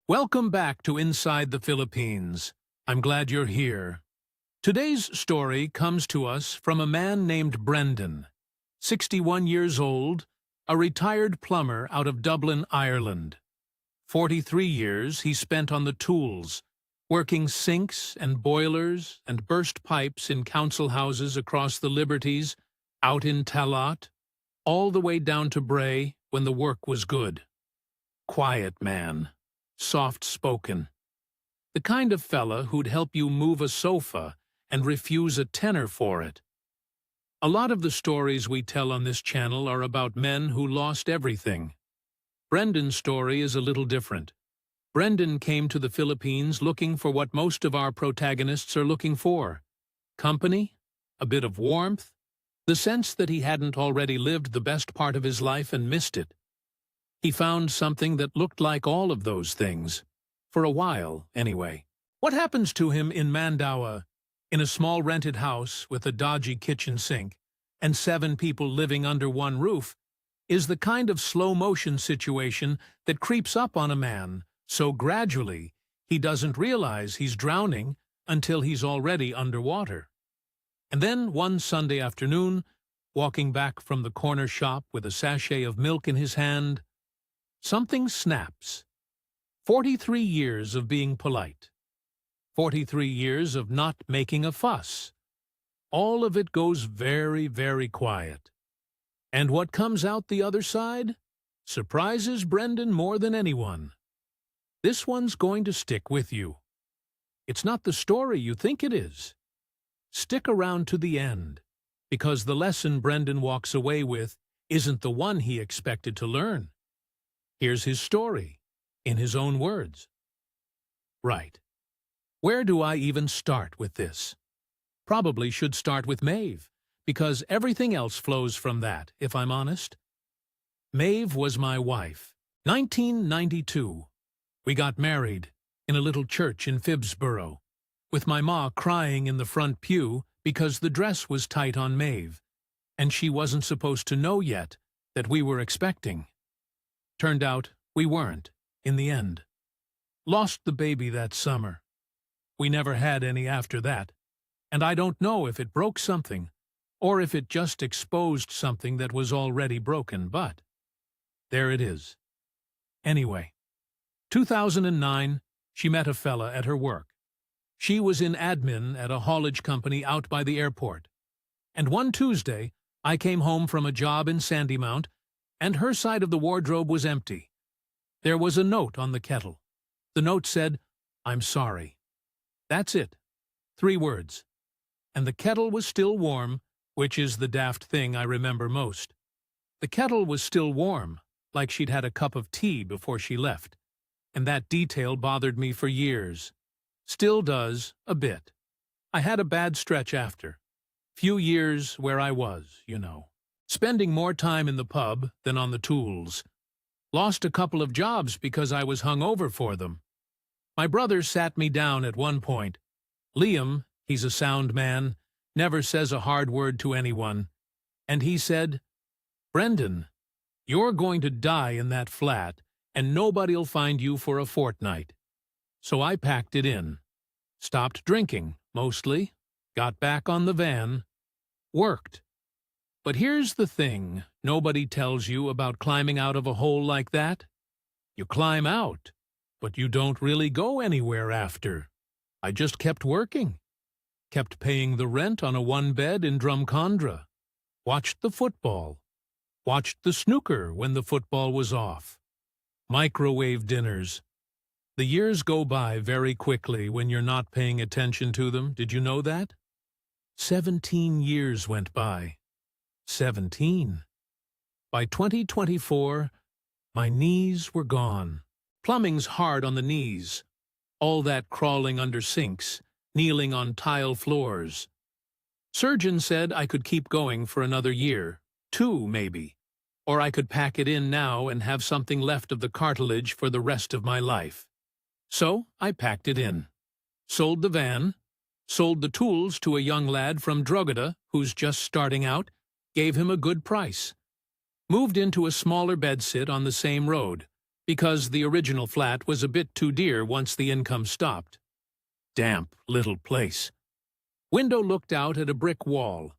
Welcome back to Inside the Philippines. I'm glad you're here. Today's story comes to us from a man named Brendan, 61 years old, a retired plumber out of Dublin, Ireland. 43 years he spent on the tools, working sinks and boilers and burst pipes in council houses across the Liberties, out in Talat, all the way down to Bray when the work was good. Quiet man. Soft-spoken. The kind of fella who'd help you move a sofa and refuse a tenner for it. A lot of the stories we tell on this channel are about men who lost everything. Brendan's story is a little different. Brendan came to the Philippines looking for what most of our protagonists are looking for. Company, a bit of warmth, the sense that he hadn't already lived the best part of his life and missed it. He found something that looked like all of those things. For a while, anyway. What happens to him in Mandaue, in a small rented house with a dodgy kitchen sink, and 7 people living under one roof, is the kind of slow-motion situation that creeps up on a man so gradually he doesn't realize he's drowning until he's already underwater. And then one Sunday afternoon, walking back from the corner shop with a sachet of milk in his hand, something snaps. 43 years of being polite. 43 years of not making a fuss. All of it goes very, very quiet. And what comes out the other side surprises Brendan more than anyone. This one's going to stick with you. It's not the story you think it is. Stick around to the end, because the lesson Brendan walks away with isn't the one he expected to learn. Here's his story, in his own words. Right. Where do I even start with this? Probably should start with Maeve, because everything else flows from that, if I'm honest. Maeve was my wife. 1992. We got married in a little church in Phibsborough, with my ma crying in the front pew because the dress was tight on Maeve, and she wasn't supposed to know yet that we were expecting. Turned out we weren't, in the end. Lost the baby that summer. We never had any after that, and I don't know if it broke something, or if it just exposed something that was already broken, but there it is. Anyway, 2009, she met a fella at her work. She was in admin at a haulage company out by the airport. And one Tuesday, I came home from a job in Sandymount, and her side of the wardrobe was empty. There was a note on the kettle. The note said, "I'm sorry." That's it. 3 words. And the kettle was still warm, which is the daft thing I remember most. The kettle was still warm, like she'd had a cup of tea before she left. And that detail bothered me for years. Still does, a bit. I had a bad stretch after. Few years where I was, you know. Spending more time in the pub than on the tools. Lost a couple of jobs because I was hung over for them. My brother sat me down at one point. Liam, he's a sound man, never says a hard word to anyone. And he said, "Brendan, you're going to die in that flat, and nobody'll find you for a fortnight." So I packed it in. Stopped drinking, mostly. Got back on the van. Worked. But here's the thing nobody tells you about climbing out of a hole like that. You climb out, but you don't really go anywhere after. I just kept working. Kept paying the rent on a 1-bed in Drumcondra. Watched the football. Watched the snooker when the football was off. Microwave dinners. The years go by very quickly when you're not paying attention to them. Did you know that? 17 years went by. 17. By 2024, my knees were gone. Plumbing's hard on the knees. All that crawling under sinks, kneeling on tile floors. Surgeon said I could keep going for another year, 2 maybe, or I could pack it in now and have something left of the cartilage for the rest of my life. So I packed it in. Sold the van, sold the tools to a young lad from Drogheda who's just starting out, gave him a good price. Moved into a smaller bedsit on the same road, because the original flat was a bit too dear once the income stopped. Damp little place. Window looked out at a brick wall,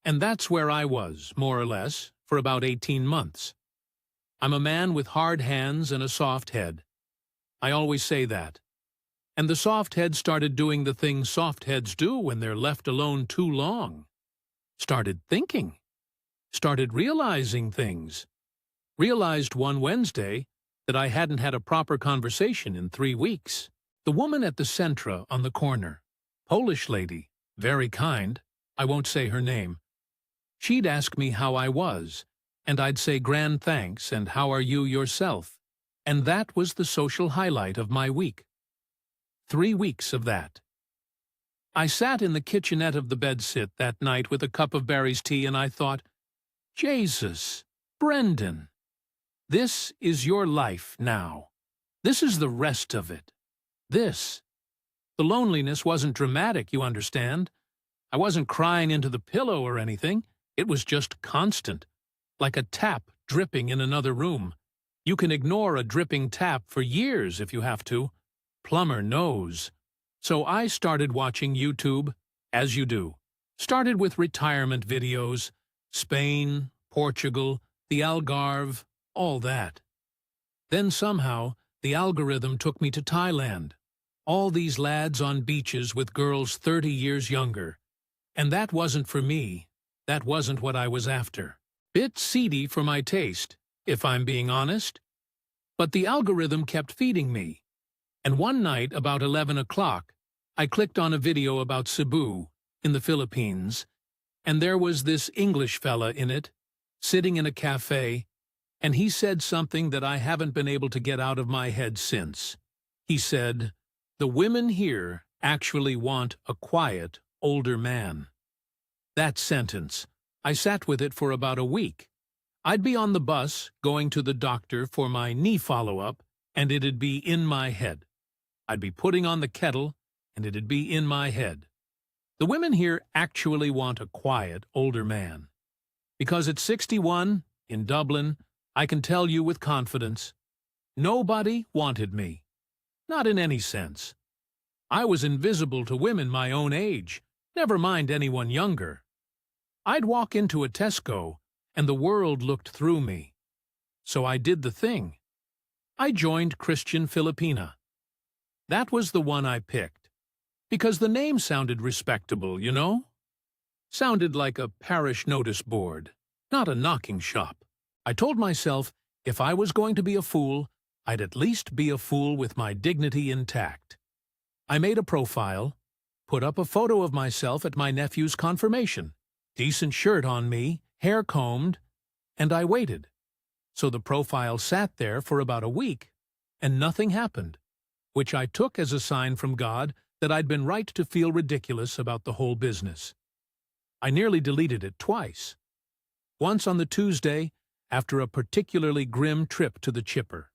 and that's where I was, more or less, for about 18 months. I'm a man with hard hands and a soft head. I always say that. And the soft head started doing the things soft heads do when they're left alone too long. Started thinking. Started realizing things. Realized one Wednesday that I hadn't had a proper conversation in 3 weeks. The woman at the Centra on the corner, Polish lady, very kind, I won't say her name. She'd ask me how I was, and I'd say grand thanks and how are you yourself, and that was the social highlight of my week. 3 weeks of that. I sat in the kitchenette of the bedsit that night with a cup of Barry's tea and I thought, Jesus, Brendan, this is your life now. This is the rest of it. This. The loneliness wasn't dramatic, you understand. I wasn't crying into the pillow or anything. It was just constant, like a tap dripping in another room. You can ignore a dripping tap for years if you have to. Plumber knows. So I started watching YouTube, as you do. Started with retirement videos, Spain, Portugal, the Algarve, all that. Then somehow, the algorithm took me to Thailand. All these lads on beaches with girls 30 years younger. And that wasn't for me. That wasn't what I was after. Bit seedy for my taste, if I'm being honest. But the algorithm kept feeding me. And one night, about 11 o'clock, I clicked on a video about Cebu, in the Philippines, and there was this English fella in it, sitting in a cafe, and he said something that I haven't been able to get out of my head since. He said, "The women here actually want a quiet, older man." That sentence, I sat with it for about a week. I'd be on the bus, going to the doctor for my knee follow-up, and it'd be in my head. I'd be putting on the kettle, and it'd be in my head. The women here actually want a quiet, older man. Because at 61, in Dublin, I can tell you with confidence, nobody wanted me. Not in any sense. I was invisible to women my own age, never mind anyone younger. I'd walk into a Tesco, and the world looked through me. So I did the thing. I joined Christian Filipina. That was the one I picked. Because the name sounded respectable, you know? Sounded like a parish notice board, not a knocking shop. I told myself, if I was going to be a fool, I'd at least be a fool with my dignity intact. I made a profile, put up a photo of myself at my nephew's confirmation, decent shirt on me, hair combed, and I waited. So the profile sat there for about a week, and nothing happened, which I took as a sign from God that I'd been right to feel ridiculous about the whole business. I nearly deleted it twice. Once on the Tuesday, after a particularly grim trip to the chipper,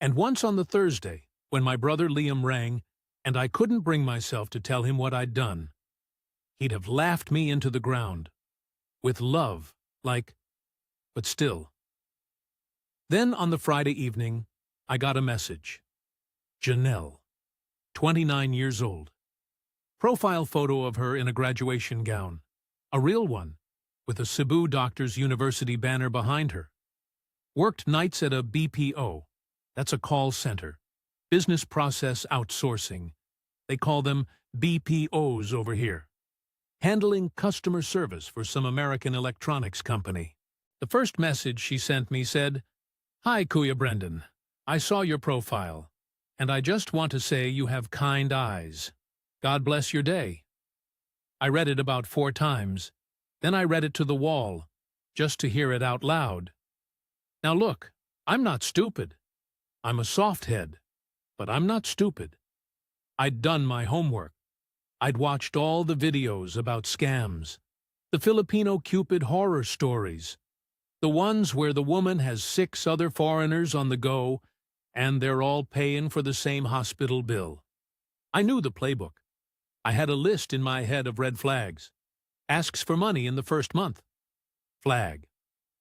and once on the Thursday, when my brother Liam rang, and I couldn't bring myself to tell him what I'd done. He'd have laughed me into the ground. With love, like, but still. Then on the Friday evening, I got a message. Janelle, 29 years old. Profile photo of her in a graduation gown. A real one, with a Cebu Doctors University banner behind her. Worked nights at a BPO. That's a call center. Business Process Outsourcing. They call them BPOs over here. Handling customer service for some American electronics company. The first message she sent me said, "Hi, Kuya Brendan. I saw your profile, and I just want to say you have kind eyes. God bless your day." I read it about 4 times. Then I read it to the wall, just to hear it out loud. Now look, I'm not stupid. I'm a soft head, but I'm not stupid. I'd done my homework. I'd watched all the videos about scams, the Filipino Cupid horror stories, the ones where the woman has 6 other foreigners on the go, and they're all paying for the same hospital bill. I knew the playbook. I had a list in my head of red flags. Asks for money in the first month. Flag.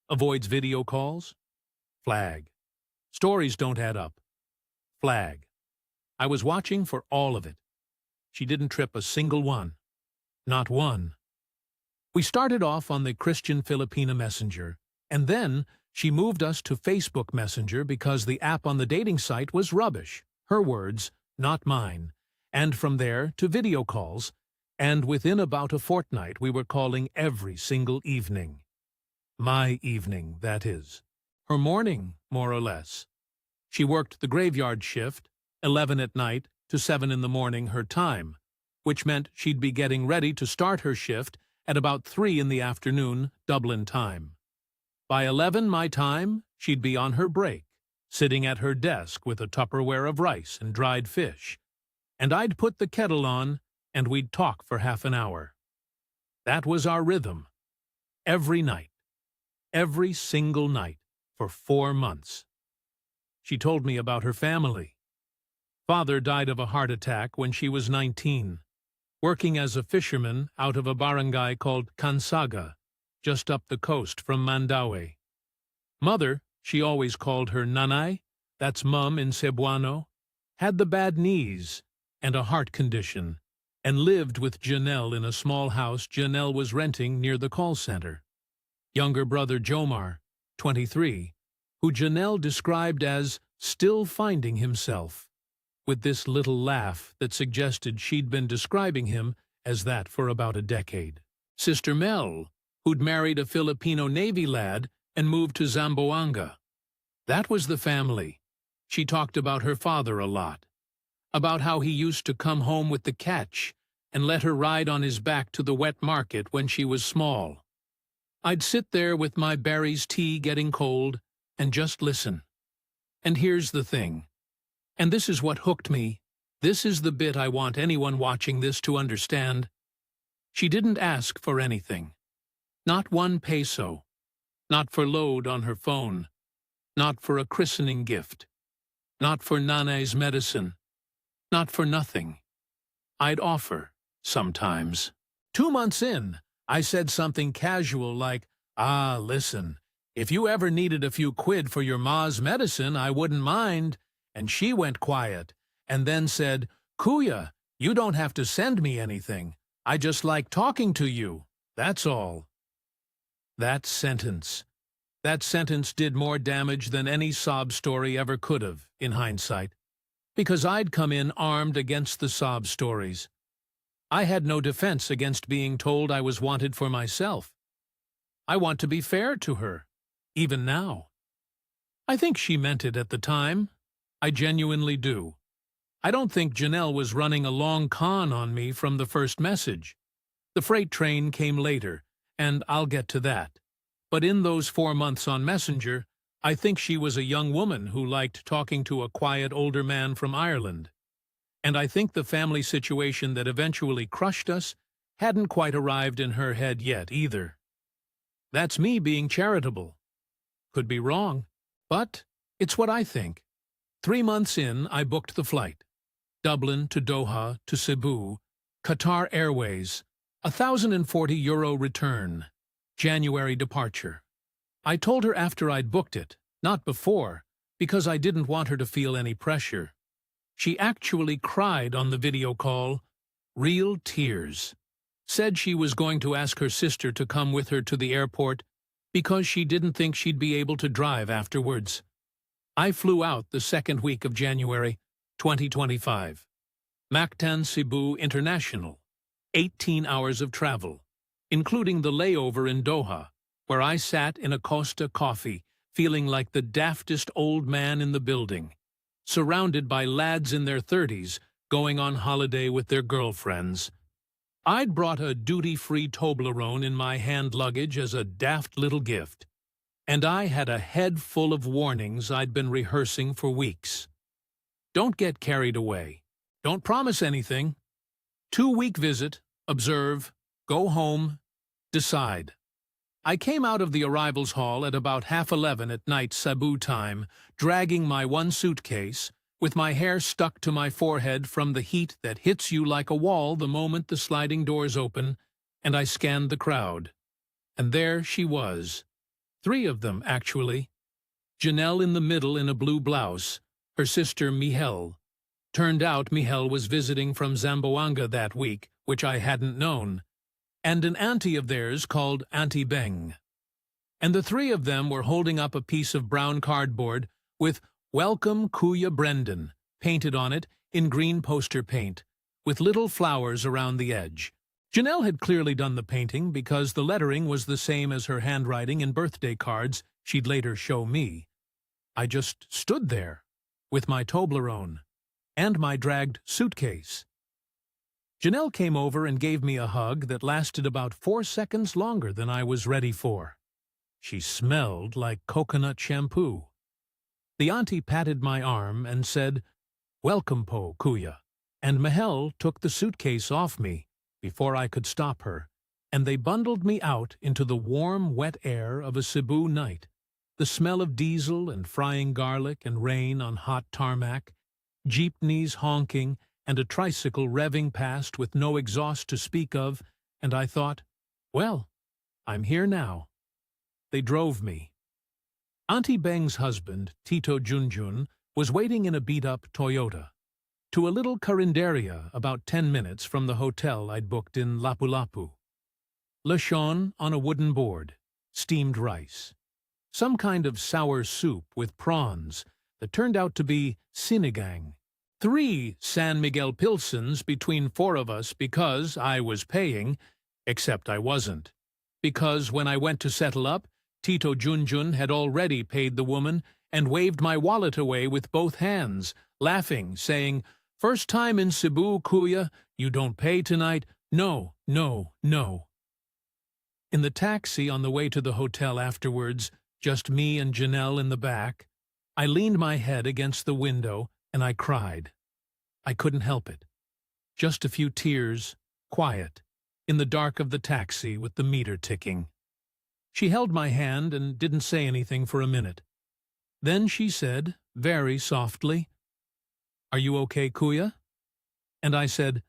Avoids video calls. Flag. Stories don't add up. Flag. I was watching for all of it. She didn't trip a single one. Not one. We started off on the Christian Filipina Messenger, and then she moved us to Facebook Messenger because the app on the dating site was rubbish. Her words, not mine. And from there to video calls, and within about a fortnight we were calling every single evening. My evening, that is. Her morning, more or less. She worked the graveyard shift, 11 at night to 7 in the morning her time, which meant she'd be getting ready to start her shift at about 3 in the afternoon, Dublin time. By 11 my time, she'd be on her break, sitting at her desk with a Tupperware of rice and dried fish, and I'd put the kettle on, and we'd talk for half an hour. That was our rhythm. Every night. Every single night, for 4 months. She told me about her family. Father died of a heart attack when she was 19, working as a fisherman out of a barangay called Kansaga, just up the coast from Mandaue. Mother, she always called her Nanay, that's Mum in Cebuano, had the bad knees and a heart condition, and lived with Janelle in a small house Janelle was renting near the call center. Younger brother Jomar, 23, who Janelle described as still finding himself, with this little laugh that suggested she'd been describing him as that for about a decade. Sister Mel, who'd married a Filipino Navy lad and moved to Zamboanga. That was the family. She talked about her father a lot, about how he used to come home with the catch and let her ride on his back to the wet market when she was small. I'd sit there with my berries tea getting cold and just listen. And here's the thing, and this is what hooked me, this is the bit I want anyone watching this to understand. She didn't ask for anything. Not 1 peso. Not for load on her phone. Not for a christening gift. Not for Nanay's medicine. Not for nothing. I'd offer, sometimes. 2 months in, I said something casual like, listen, if you ever needed a few quid for your ma's medicine, I wouldn't mind. And she went quiet, and then said, Kuya, you don't have to send me anything. I just like talking to you. That's all. That sentence did more damage than any sob story ever could have, in hindsight, because I'd come in armed against the sob stories. I had no defense against being told I was wanted for myself. I want to be fair to her, even now. I think she meant it at the time. I genuinely do. I don't think Janelle was running a long con on me from the first message. The freight train came later, and I'll get to that. But in those 4 months on Messenger, I think she was a young woman who liked talking to a quiet older man from Ireland. And I think the family situation that eventually crushed us hadn't quite arrived in her head yet either. That's me being charitable. Could be wrong, but it's what I think. 3 months in, I booked the flight. Dublin to Doha to Cebu, Qatar Airways, €1,040 return, January departure. I told her after I'd booked it, not before, because I didn't want her to feel any pressure. She actually cried on the video call, real tears. Said she was going to ask her sister to come with her to the airport because she didn't think she'd be able to drive afterwards. I flew out the second week of January, 2025. Mactan Cebu International, 18 hours of travel, including the layover in Doha, where I sat in a Costa coffee, feeling like the daftest old man in the building, surrounded by lads in their 30s going on holiday with their girlfriends. I'd brought a duty-free Toblerone in my hand luggage as a daft little gift, and I had a head full of warnings I'd been rehearsing for weeks. Don't get carried away. Don't promise anything. 2-week visit, observe, go home, decide. I came out of the arrivals hall at about 11:30 at night Cebu time, dragging my 1 suitcase, with my hair stuck to my forehead from the heat that hits you like a wall the moment the sliding doors open, and I scanned the crowd. And there she was. 3 of them, actually. Janelle in the middle in a blue blouse, her sister Mihel. Turned out Mihel was visiting from Zamboanga that week, which I hadn't known, and an auntie of theirs called Auntie Beng. And the three of them were holding up a piece of brown cardboard with "Welcome Kuya Brendan" painted on it in green poster paint, with little flowers around the edge. Janelle had clearly done the painting because the lettering was the same as her handwriting in birthday cards she'd later show me. I just stood there, with my Toblerone, and my dragged suitcase. Janelle came over and gave me a hug that lasted about 4 seconds longer than I was ready for. She smelled like coconut shampoo. The auntie patted my arm and said, "Welcome po, Kuya," and Mihel took the suitcase off me before I could stop her, and they bundled me out into the warm, wet air of a Cebu night. The smell of diesel and frying garlic and rain on hot tarmac, jeepneys honking, and a tricycle revving past with no exhaust to speak of, and I thought, well, I'm here now. They drove me. Auntie Beng's husband, Tito Junjun, was waiting in a beat-up Toyota, to a little carinderia about 10 minutes from the hotel I'd booked in Lapu-Lapu. Lechon on a wooden board, steamed rice, some kind of sour soup with prawns that turned out to be sinigang, 3 San Miguel Pilsens between 4 of us because I was paying, except I wasn't. Because when I went to settle up, Tito Junjun had already paid the woman and waved my wallet away with both hands, laughing, saying, "First time in Cebu, Kuya, you don't pay tonight. No, no, no." In the taxi on the way to the hotel afterwards, just me and Janelle in the back, I leaned my head against the window and I cried. I couldn't help it. Just a few tears, quiet, in the dark of the taxi with the meter ticking. She held my hand and didn't say anything for a minute. Then she said, very softly, "Are you okay, Kuya?" And I said,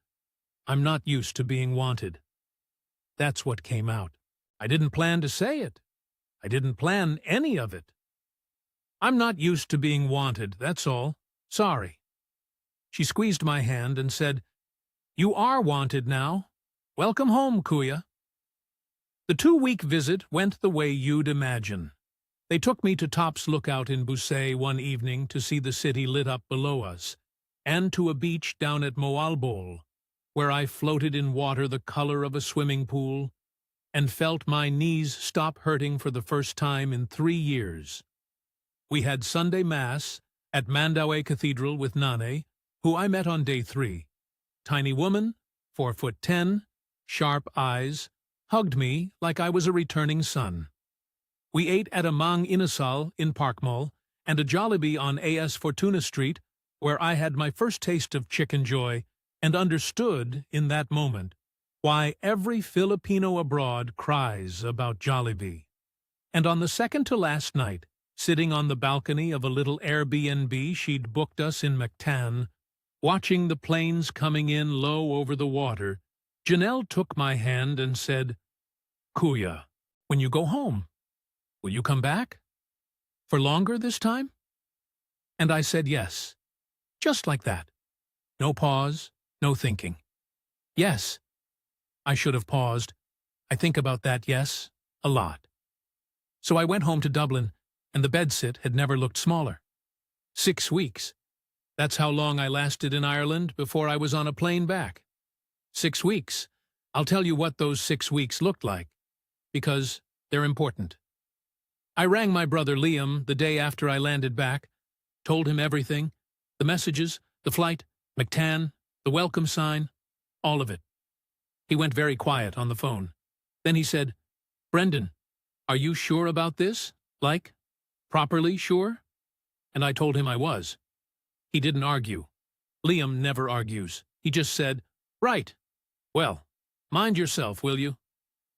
"I'm not used to being wanted." That's what came out. I didn't plan to say it. I didn't plan any of it. "I'm not used to being wanted, that's all. Sorry." She squeezed my hand and said, "You are wanted now. Welcome home, Kuya." The 2-week visit went the way you'd imagine. They took me to Top's Lookout in Busay one evening to see the city lit up below us, and to a beach down at Moalbol, where I floated in water the color of a swimming pool, and felt my knees stop hurting for the first time in 3 years. We had Sunday Mass at Mandaue Cathedral with Nane, who I met on day 3. Tiny woman, 4'10", sharp eyes, hugged me like I was a returning son. We ate at a Mang Inasal in Park Mall and a Jollibee on AS Fortuna Street, where I had my first taste of chicken joy and understood in that moment why every Filipino abroad cries about Jollibee. And on the second-to-last night, sitting on the balcony of a little Airbnb she'd booked us in Mactan, watching the planes coming in low over the water, Janelle took my hand and said, "Kuya, when you go home, will you come back? For longer this time?" And I said yes, just like that. No pause, no thinking. Yes. I should have paused. I think about that yes, a lot. So I went home to Dublin, and the bedsit had never looked smaller. 6 weeks. That's how long I lasted in Ireland before I was on a plane back. 6 weeks. I'll tell you what those 6 weeks looked like, because they're important. I rang my brother Liam the day after I landed back, told him everything, the messages, the flight, Mactan, the welcome sign, all of it. He went very quiet on the phone. Then he said, "Brendan, are you sure about this? Like, properly sure?" And I told him I was. He didn't argue. Liam never argues. He just said, "Right. Well, mind yourself, will you?"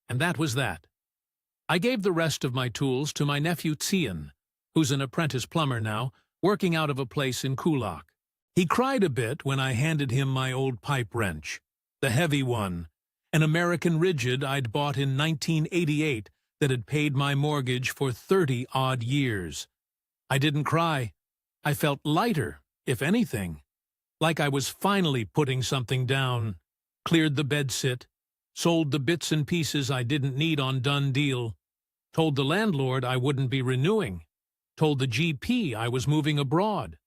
And that was that. I gave the rest of my tools to my nephew Tsian, who's an apprentice plumber now, working out of a place in Kulak. He cried a bit when I handed him my old pipe wrench, the heavy one, an American Rigid I'd bought in 1988 that had paid my mortgage for 30-odd years. I didn't cry. I felt lighter, if anything, like I was finally putting something down. Cleared the bedsit, sold the bits and pieces I didn't need on done deal, told the landlord I wouldn't be renewing, told the GP I was moving abroad,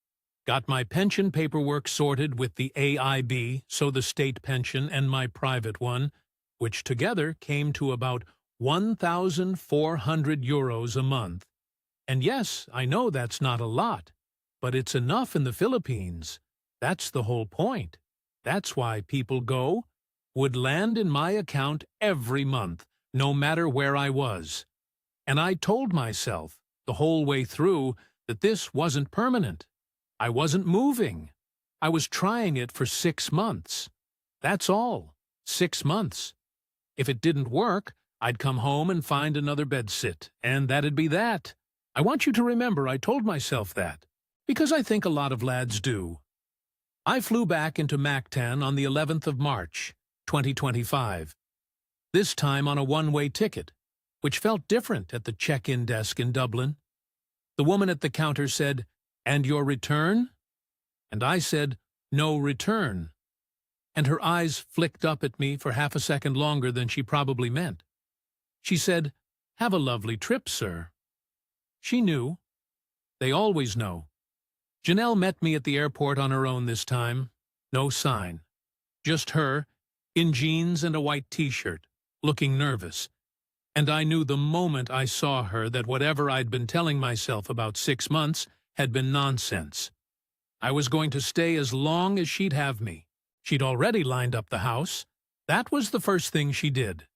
got my pension paperwork sorted with the AIB, so the state pension and my private one, which together came to about 1,400 euros a month. And yes, I know that's not a lot, but it's enough in the Philippines. That's the whole point. That's why people go, would land in my account every month, no matter where I was. And I told myself, the whole way through, that this wasn't permanent. I wasn't moving. I was trying it for 6 months. That's all. 6 months. If it didn't work, I'd come home and find another bedsit, and that'd be that. I want you to remember I told myself that, because I think a lot of lads do. I flew back into Mactan on the 11th of March, 2025. This time on a one-way ticket, which felt different at the check-in desk in Dublin. The woman at the counter said, "And your return?" And I said, "No return." And her eyes flicked up at me for half a second longer than she probably meant. She said, "Have a lovely trip, sir." She knew. They always know. Janelle met me at the airport on her own this time. No sign. Just her, in jeans and a white t-shirt, looking nervous. And I knew the moment I saw her that whatever I'd been telling myself about 6 months had been nonsense. I was going to stay as long as she'd have me. She'd already lined up the house. That was the first thing she did.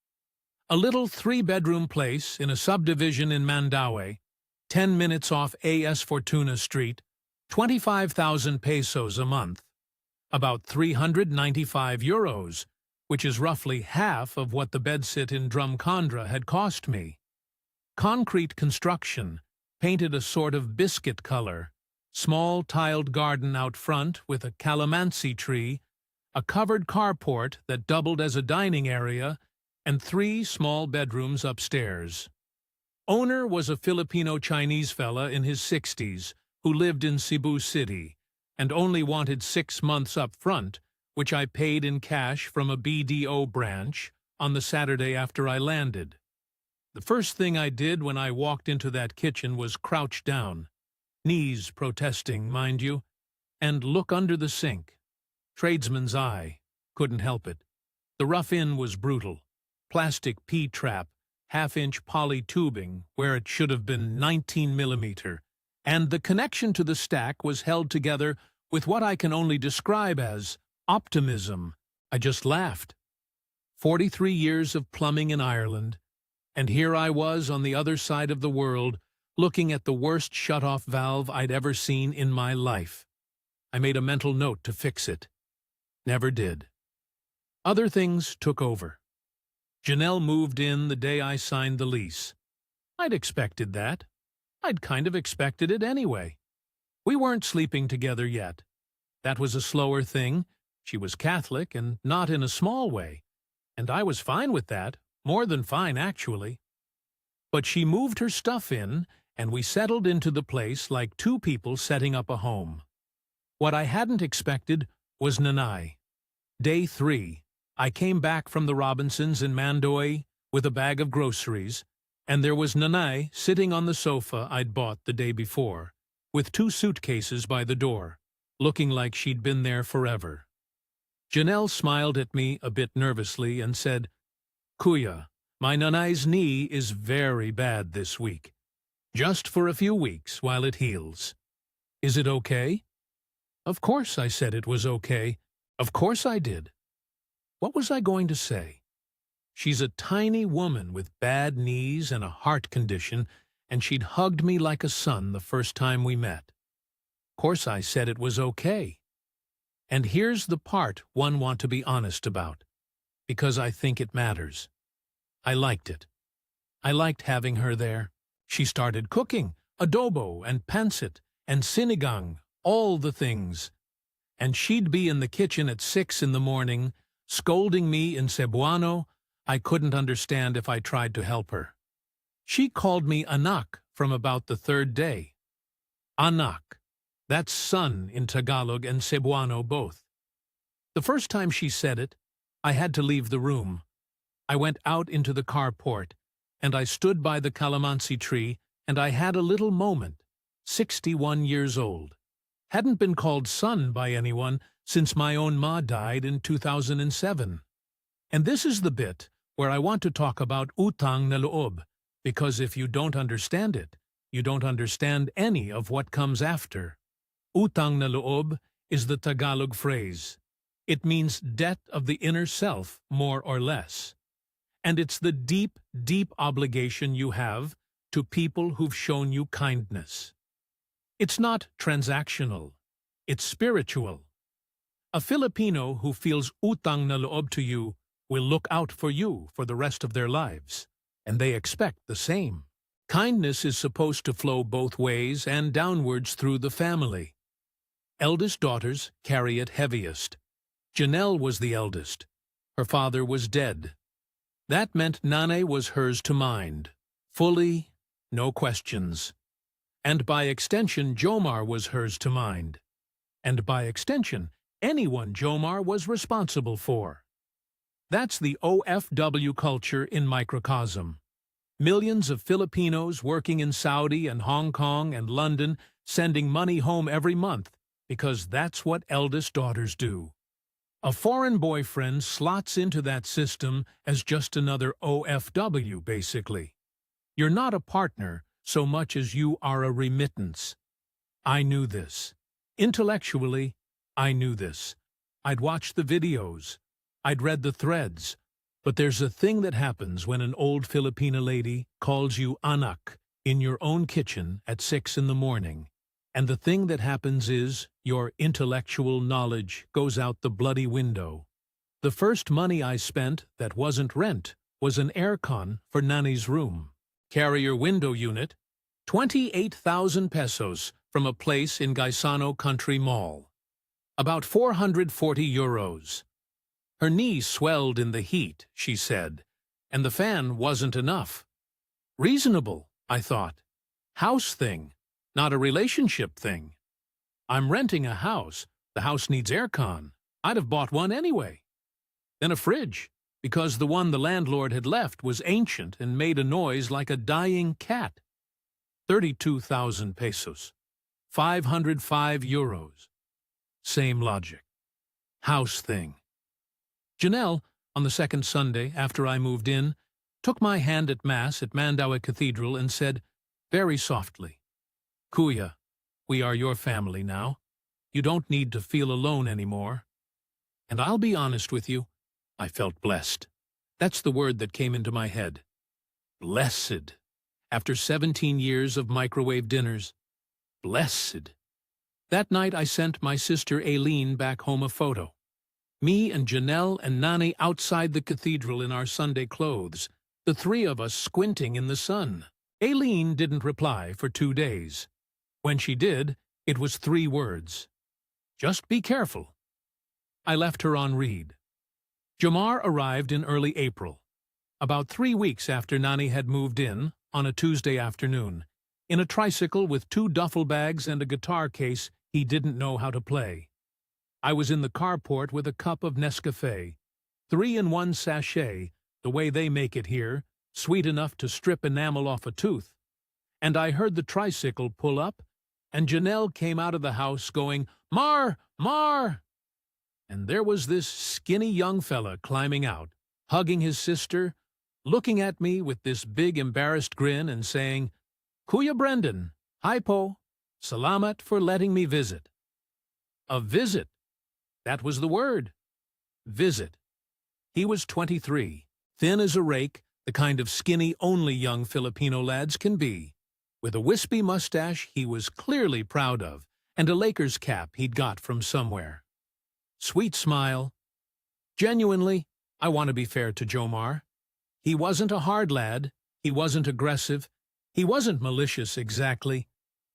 A little 3-bedroom place in a subdivision in Mandaue, 10 minutes off AS Fortuna Street, 25,000 pesos a month, about 395 euros, which is roughly half of what the bedsit in Drumcondra had cost me. Concrete construction, painted a sort of biscuit color, small tiled garden out front with a calamansi tree, a covered carport that doubled as a dining area, and 3 small bedrooms upstairs. Owner was a Filipino-Chinese fella in his 60s who lived in Cebu City and only wanted 6 months up front, which I paid in cash from a BDO branch on the Saturday after I landed. The first thing I did when I walked into that kitchen was crouch down, knees protesting, mind you, and look under the sink. Tradesman's eye. Couldn't help it. The rough-in was brutal. Plastic P-trap, half-inch poly tubing where it should have been 19 millimeter, and the connection to the stack was held together with what I can only describe as optimism. I just laughed. 43 years of plumbing in Ireland, and here I was on the other side of the world, looking at the worst shut-off valve I'd ever seen in my life. I made a mental note to fix it. Never did. Other things took over. Janelle moved in the day I signed the lease. I'd expected that. I'd kind of expected it anyway. We weren't sleeping together yet. That was a slower thing. She was Catholic, and not in a small way. And I was fine with that, more than fine, actually. But she moved her stuff in, and we settled into the place like 2 people setting up a home. What I hadn't expected was Nanay. Day 3, I came back from the Robinsons in Mandaue with a bag of groceries, and there was Nanay sitting on the sofa I'd bought the day before, with 2 suitcases by the door, looking like she'd been there forever. Janelle smiled at me a bit nervously and said, "Kuya, my Nanay's knee is very bad this week. Just for a few weeks while it heals. Is it okay?" Of course I said it was okay. Of course I did. What was I going to say? She's a tiny woman with bad knees and a heart condition, and she'd hugged me like a son the first time we met. Of course I said it was okay. And here's the part one want to be honest about, because I think it matters. I liked it. I liked having her there. She started cooking, adobo and pancit and sinigang, all the things. And she'd be in the kitchen at 6 in the morning, scolding me in Cebuano. I couldn't understand if I tried to help her. She called me anak from about the 3rd day. Anak. That's son in Tagalog and Cebuano both. The first time she said it, I had to leave the room. I went out into the carport, and I stood by the calamansi tree, and I had a little moment. 61 years old. Hadn't been called son by anyone since my own ma died in 2007. And this is the bit where I want to talk about utang na loob, because if you don't understand it, you don't understand any of what comes after. Utang na loob is the Tagalog phrase. It means debt of the inner self, more or less. And it's the deep, deep obligation you have to people who've shown you kindness. It's not transactional. It's spiritual. A Filipino who feels utang na loob to you will look out for you for the rest of their lives, and they expect the same. Kindness is supposed to flow both ways and downwards through the family. Eldest daughters carry it heaviest. Janelle was the eldest. Her father was dead. That meant Nanay was hers to mind. Fully, no questions. And by extension, Jomar was hers to mind. And by extension, anyone Jomar was responsible for. That's the OFW culture in microcosm. Millions of Filipinos working in Saudi and Hong Kong and London sending money home every month because that's what eldest daughters do. A foreign boyfriend slots into that system as just another OFW, basically. You're not a partner so much as you are a remittance. I knew this. Intellectually, I knew this. I'd watched the videos. I'd read the threads. But there's a thing that happens when an old Filipina lady calls you anak in your own kitchen at 6 in the morning. And the thing that happens is your intellectual knowledge goes out the bloody window. The first money I spent that wasn't rent was an aircon for Nani's room. Carrier window unit, 28,000 pesos from a place in Gaisano Country Mall. About 440 euros. Her knee swelled in the heat, she said, and the fan wasn't enough. Reasonable, I thought. House thing, not a relationship thing. I'm renting a house. The house needs aircon. I'd have bought one anyway. Then a fridge, because the one the landlord had left was ancient and made a noise like a dying cat. 32,000 pesos. 505 euros. Same logic. House thing. Janelle, on the second Sunday after I moved in, took my hand at Mass at Mandaue Cathedral and said, very softly, Kuya, we are your family now. You don't need to feel alone anymore. And I'll be honest with you, I felt blessed. That's the word that came into my head. Blessed. After 17 years of microwave dinners. Blessed. That night I sent my sister Aileen back home a photo. Me and Janelle and Nani outside the cathedral in our Sunday clothes, the three of us squinting in the sun. Aileen didn't reply for 2 days. When she did, it was 3 words. Just be careful. I left her on read. Jomar arrived in early April, about 3 weeks after Nani had moved in, on a Tuesday afternoon, in a tricycle with 2 duffel bags and a guitar case he didn't know how to play. I was in the carport with a cup of Nescafé, 3-in-1 sachet, the way they make it here, sweet enough to strip enamel off a tooth. And I heard the tricycle pull up, and Janelle came out of the house going, Mar! Mar! And there was this skinny young fella climbing out, hugging his sister, looking at me with this big embarrassed grin and saying, Kuya Brendan, hi po, salamat for letting me visit. A visit. That was the word. Visit. He was 23, thin as a rake, the kind of skinny only young Filipino lads can be, with a wispy mustache he was clearly proud of, and a Lakers cap he'd got from somewhere. Sweet smile. Genuinely, I want to be fair to Jomar. He wasn't a hard lad, he wasn't aggressive, he wasn't malicious exactly.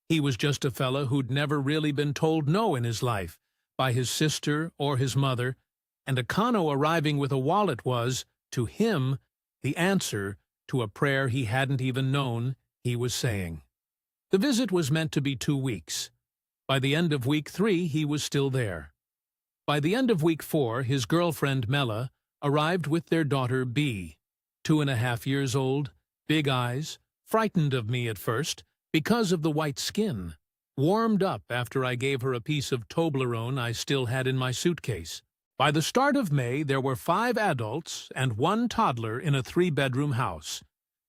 He was just a fella who'd never really been told no in his life, by his sister or his mother, and a Kano arriving with a wallet was, to him, the answer to a prayer he hadn't even known he was saying. The visit was meant to be 2 weeks. By the end of week 3, he was still there. By the end of week 4, his girlfriend Mela arrived with their daughter B, 2.5 years old, big eyes, frightened of me at first because of the white skin, warmed up after I gave her a piece of Toblerone I still had in my suitcase. By the start of May, there were 5 adults and 1 toddler in a 3-bedroom house,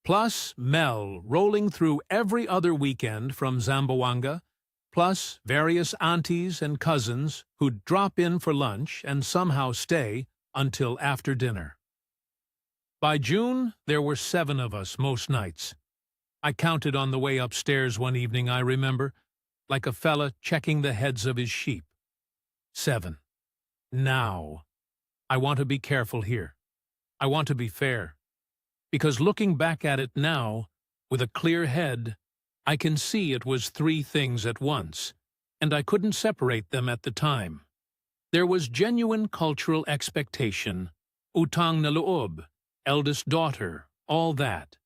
plus Mel rolling through every other weekend from Zamboanga, plus various aunties and cousins who'd drop in for lunch and somehow stay until after dinner. By June, there were 7 of us most nights. I counted on the way upstairs one evening, I remember, like a fella checking the heads of his sheep. 7. Now. I want to be careful here. I want to be fair. Because looking back at it now, with a clear head, I can see it was 3 things at once, and I couldn't separate them at the time. There was genuine cultural expectation, utang na loob, eldest daughter, all that.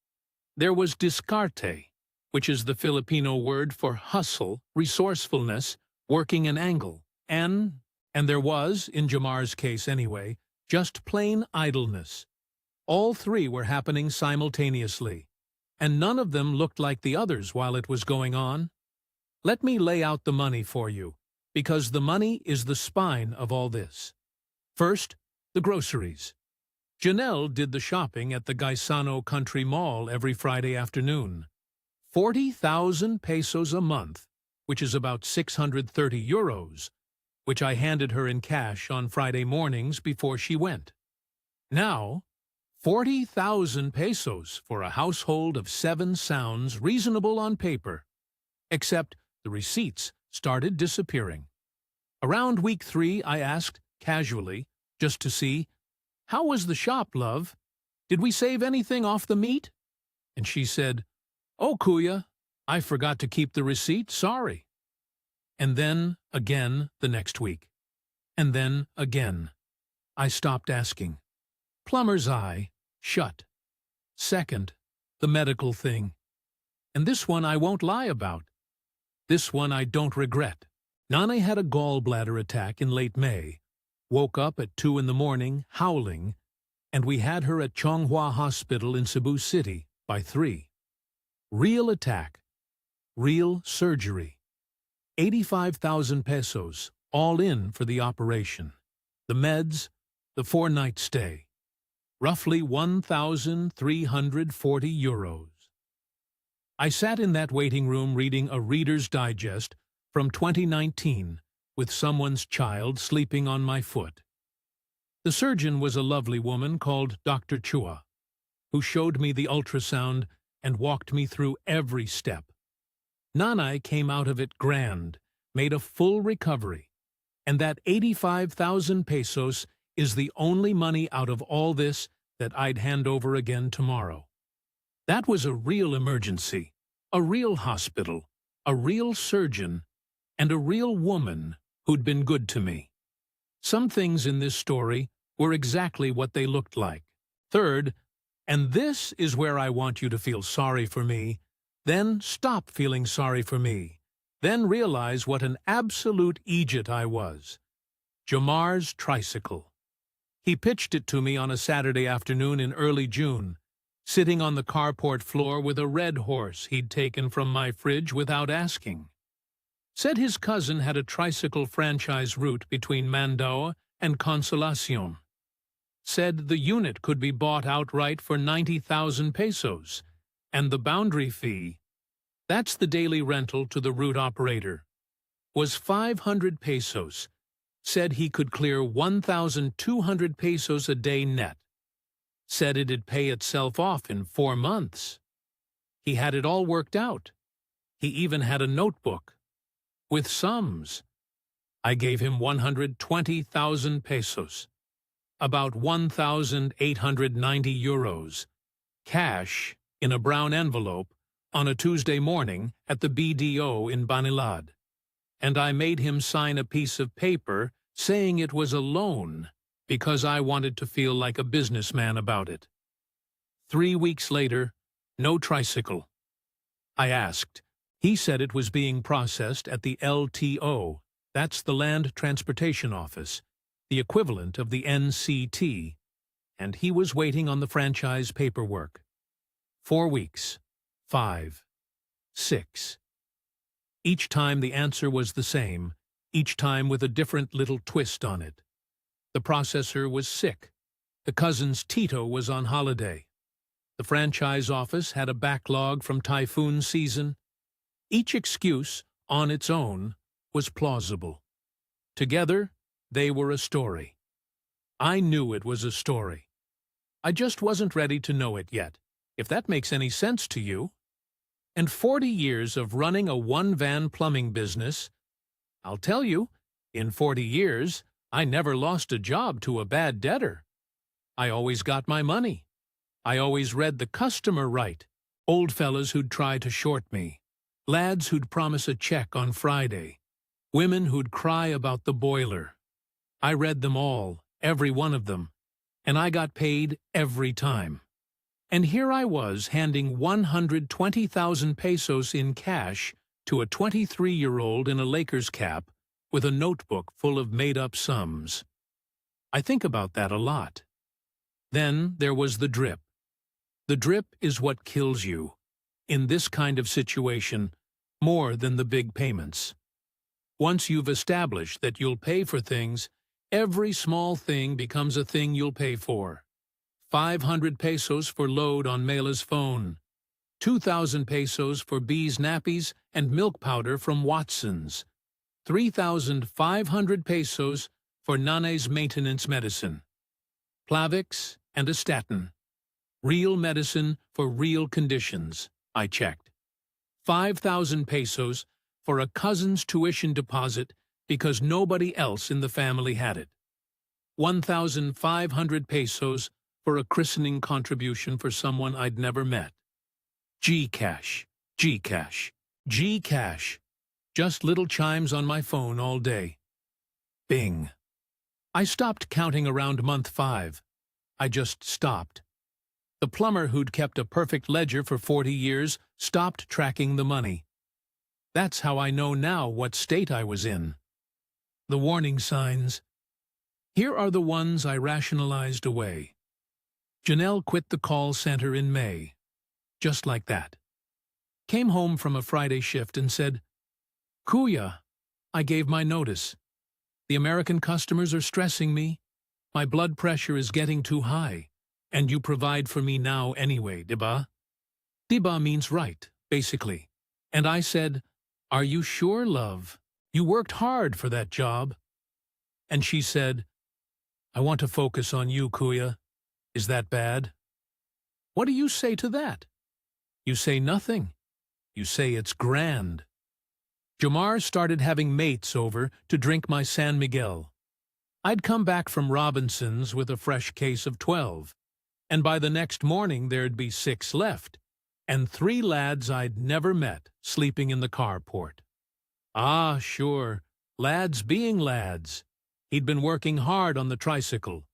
There was diskarte, which is the Filipino word for hustle, resourcefulness, working an angle, and there was, in Jamar's case anyway, just plain idleness. All 3 were happening simultaneously, and none of them looked like the others while it was going on. Let me lay out the money for you, because the money is the spine of all this. First, the groceries. Janelle did the shopping at the Gaisano Country Mall every Friday afternoon. 40,000 pesos a month, which is about 630 euros, which I handed her in cash on Friday mornings before she went. Now, 40,000 pesos for a household of 7 sounds reasonable on paper, except the receipts started disappearing. Around week 3, I asked, casually, just to see, "How was the shop, love? Did we save anything off the meat?" And she said, "Oh, Kuya, I forgot to keep the receipt, sorry." And then again the next week. And then again. I stopped asking. Plumber's eye, shut. Second, the medical thing. And this one I won't lie about. This one I don't regret. Nane had a gallbladder attack in late May, woke up at 2 in the morning, howling, and we had her at Chonghua Hospital in Cebu City by 3. Real attack. Real surgery. 85,000 pesos, all in for the operation. The meds, the 4-night stay. Roughly 1,340 euros. I sat in that waiting room reading a Reader's Digest from 2019 with someone's child sleeping on my foot. The surgeon was a lovely woman called Dr. Chua, who showed me the ultrasound and walked me through every step. Nanay came out of it grand, made a full recovery, and that 85,000 pesos is the only money out of all this that I'd hand over again tomorrow. That was a real emergency, a real hospital, a real surgeon, and a real woman who'd been good to me. Some things in this story were exactly what they looked like. Third, and this is where I want you to feel sorry for me, then stop feeling sorry for me, then realize what an absolute idiot I was. Jamar's tricycle. He pitched it to me on a Saturday afternoon in early June, sitting on the carport floor with a red horse he'd taken from my fridge without asking. Said his cousin had a tricycle franchise route between Mandaue and Consolacion. Said the unit could be bought outright for 90,000 pesos, and the boundary fee, that's the daily rental to the route operator, was 500 pesos. Said he could clear 1,200 pesos a day net. Said it'd pay itself off in 4 months. He had it all worked out. He even had a notebook with sums. I gave him 120,000 pesos, about 1,890 euros, cash in a brown envelope on a Tuesday morning at the BDO in Banilad, and I made him sign a piece of paper saying it was a loan because I wanted to feel like a businessman about it. 3 weeks later, no tricycle. I asked, He said it was being processed at the LTO, that's the Land Transportation Office, the equivalent of the NCT, and he was waiting on the franchise paperwork. 4 weeks. 5. 6. Each time the answer was the same, each time with a different little twist on it. The processor was sick. The cousin's Tito was on holiday. The franchise office had a backlog from typhoon season. Each excuse, on its own, was plausible. Together, they were a story. I knew it was a story. I just wasn't ready to know it yet, if that makes any sense to you. And 40 years of running a one-van plumbing business, I'll tell you, in 40 years, I never lost a job to a bad debtor. I always got my money. I always read the customer right. Old fellas who'd try to short me. Lads who'd promise a check on Friday. Women who'd cry about the boiler. I read them all, every one of them, and I got paid every time. And here I was handing 120,000 pesos in cash to a 23-year-old in a Lakers cap with a notebook full of made-up sums. I think about that a lot. Then there was the drip. The drip is what kills you, in this kind of situation, more than the big payments. Once you've established that you'll pay for things, every small thing becomes a thing you'll pay for. 500 pesos for load on Mela's phone. 2,000 pesos for B's nappies and milk powder from Watson's. 3,500 pesos for Nane's maintenance medicine. Plavix and a statin. Real medicine for real conditions, I checked. 5,000 pesos for a cousin's tuition deposit because nobody else in the family had it. 1,500 pesos for a christening contribution for someone I'd never met. Gcash, Gcash, Gcash. Just little chimes on my phone all day. Bing. I stopped counting around month 5. I just stopped. The plumber who'd kept a perfect ledger for 40 years stopped tracking the money. That's how I know now what state I was in. The warning signs. Here are the ones I rationalized away. Janelle quit the call center in May. Just like that. Came home from a Friday shift and said, "Kuya, I gave my notice. The American customers are stressing me. My blood pressure is getting too high. And you provide for me now anyway, diba?" Diba means right, basically. And I said, "Are you sure, love? You worked hard for that job." And she said, "I want to focus on you, Kuya. Is that bad?" What do you say to that? You say nothing. You say it's grand. Jamar started having mates over to drink my San Miguel. I'd come back from Robinson's with a fresh case of 12, and by the next morning there'd be 6 left, and 3 lads I'd never met sleeping in the carport. Ah, sure, lads being lads. He'd been working hard on the tricycle.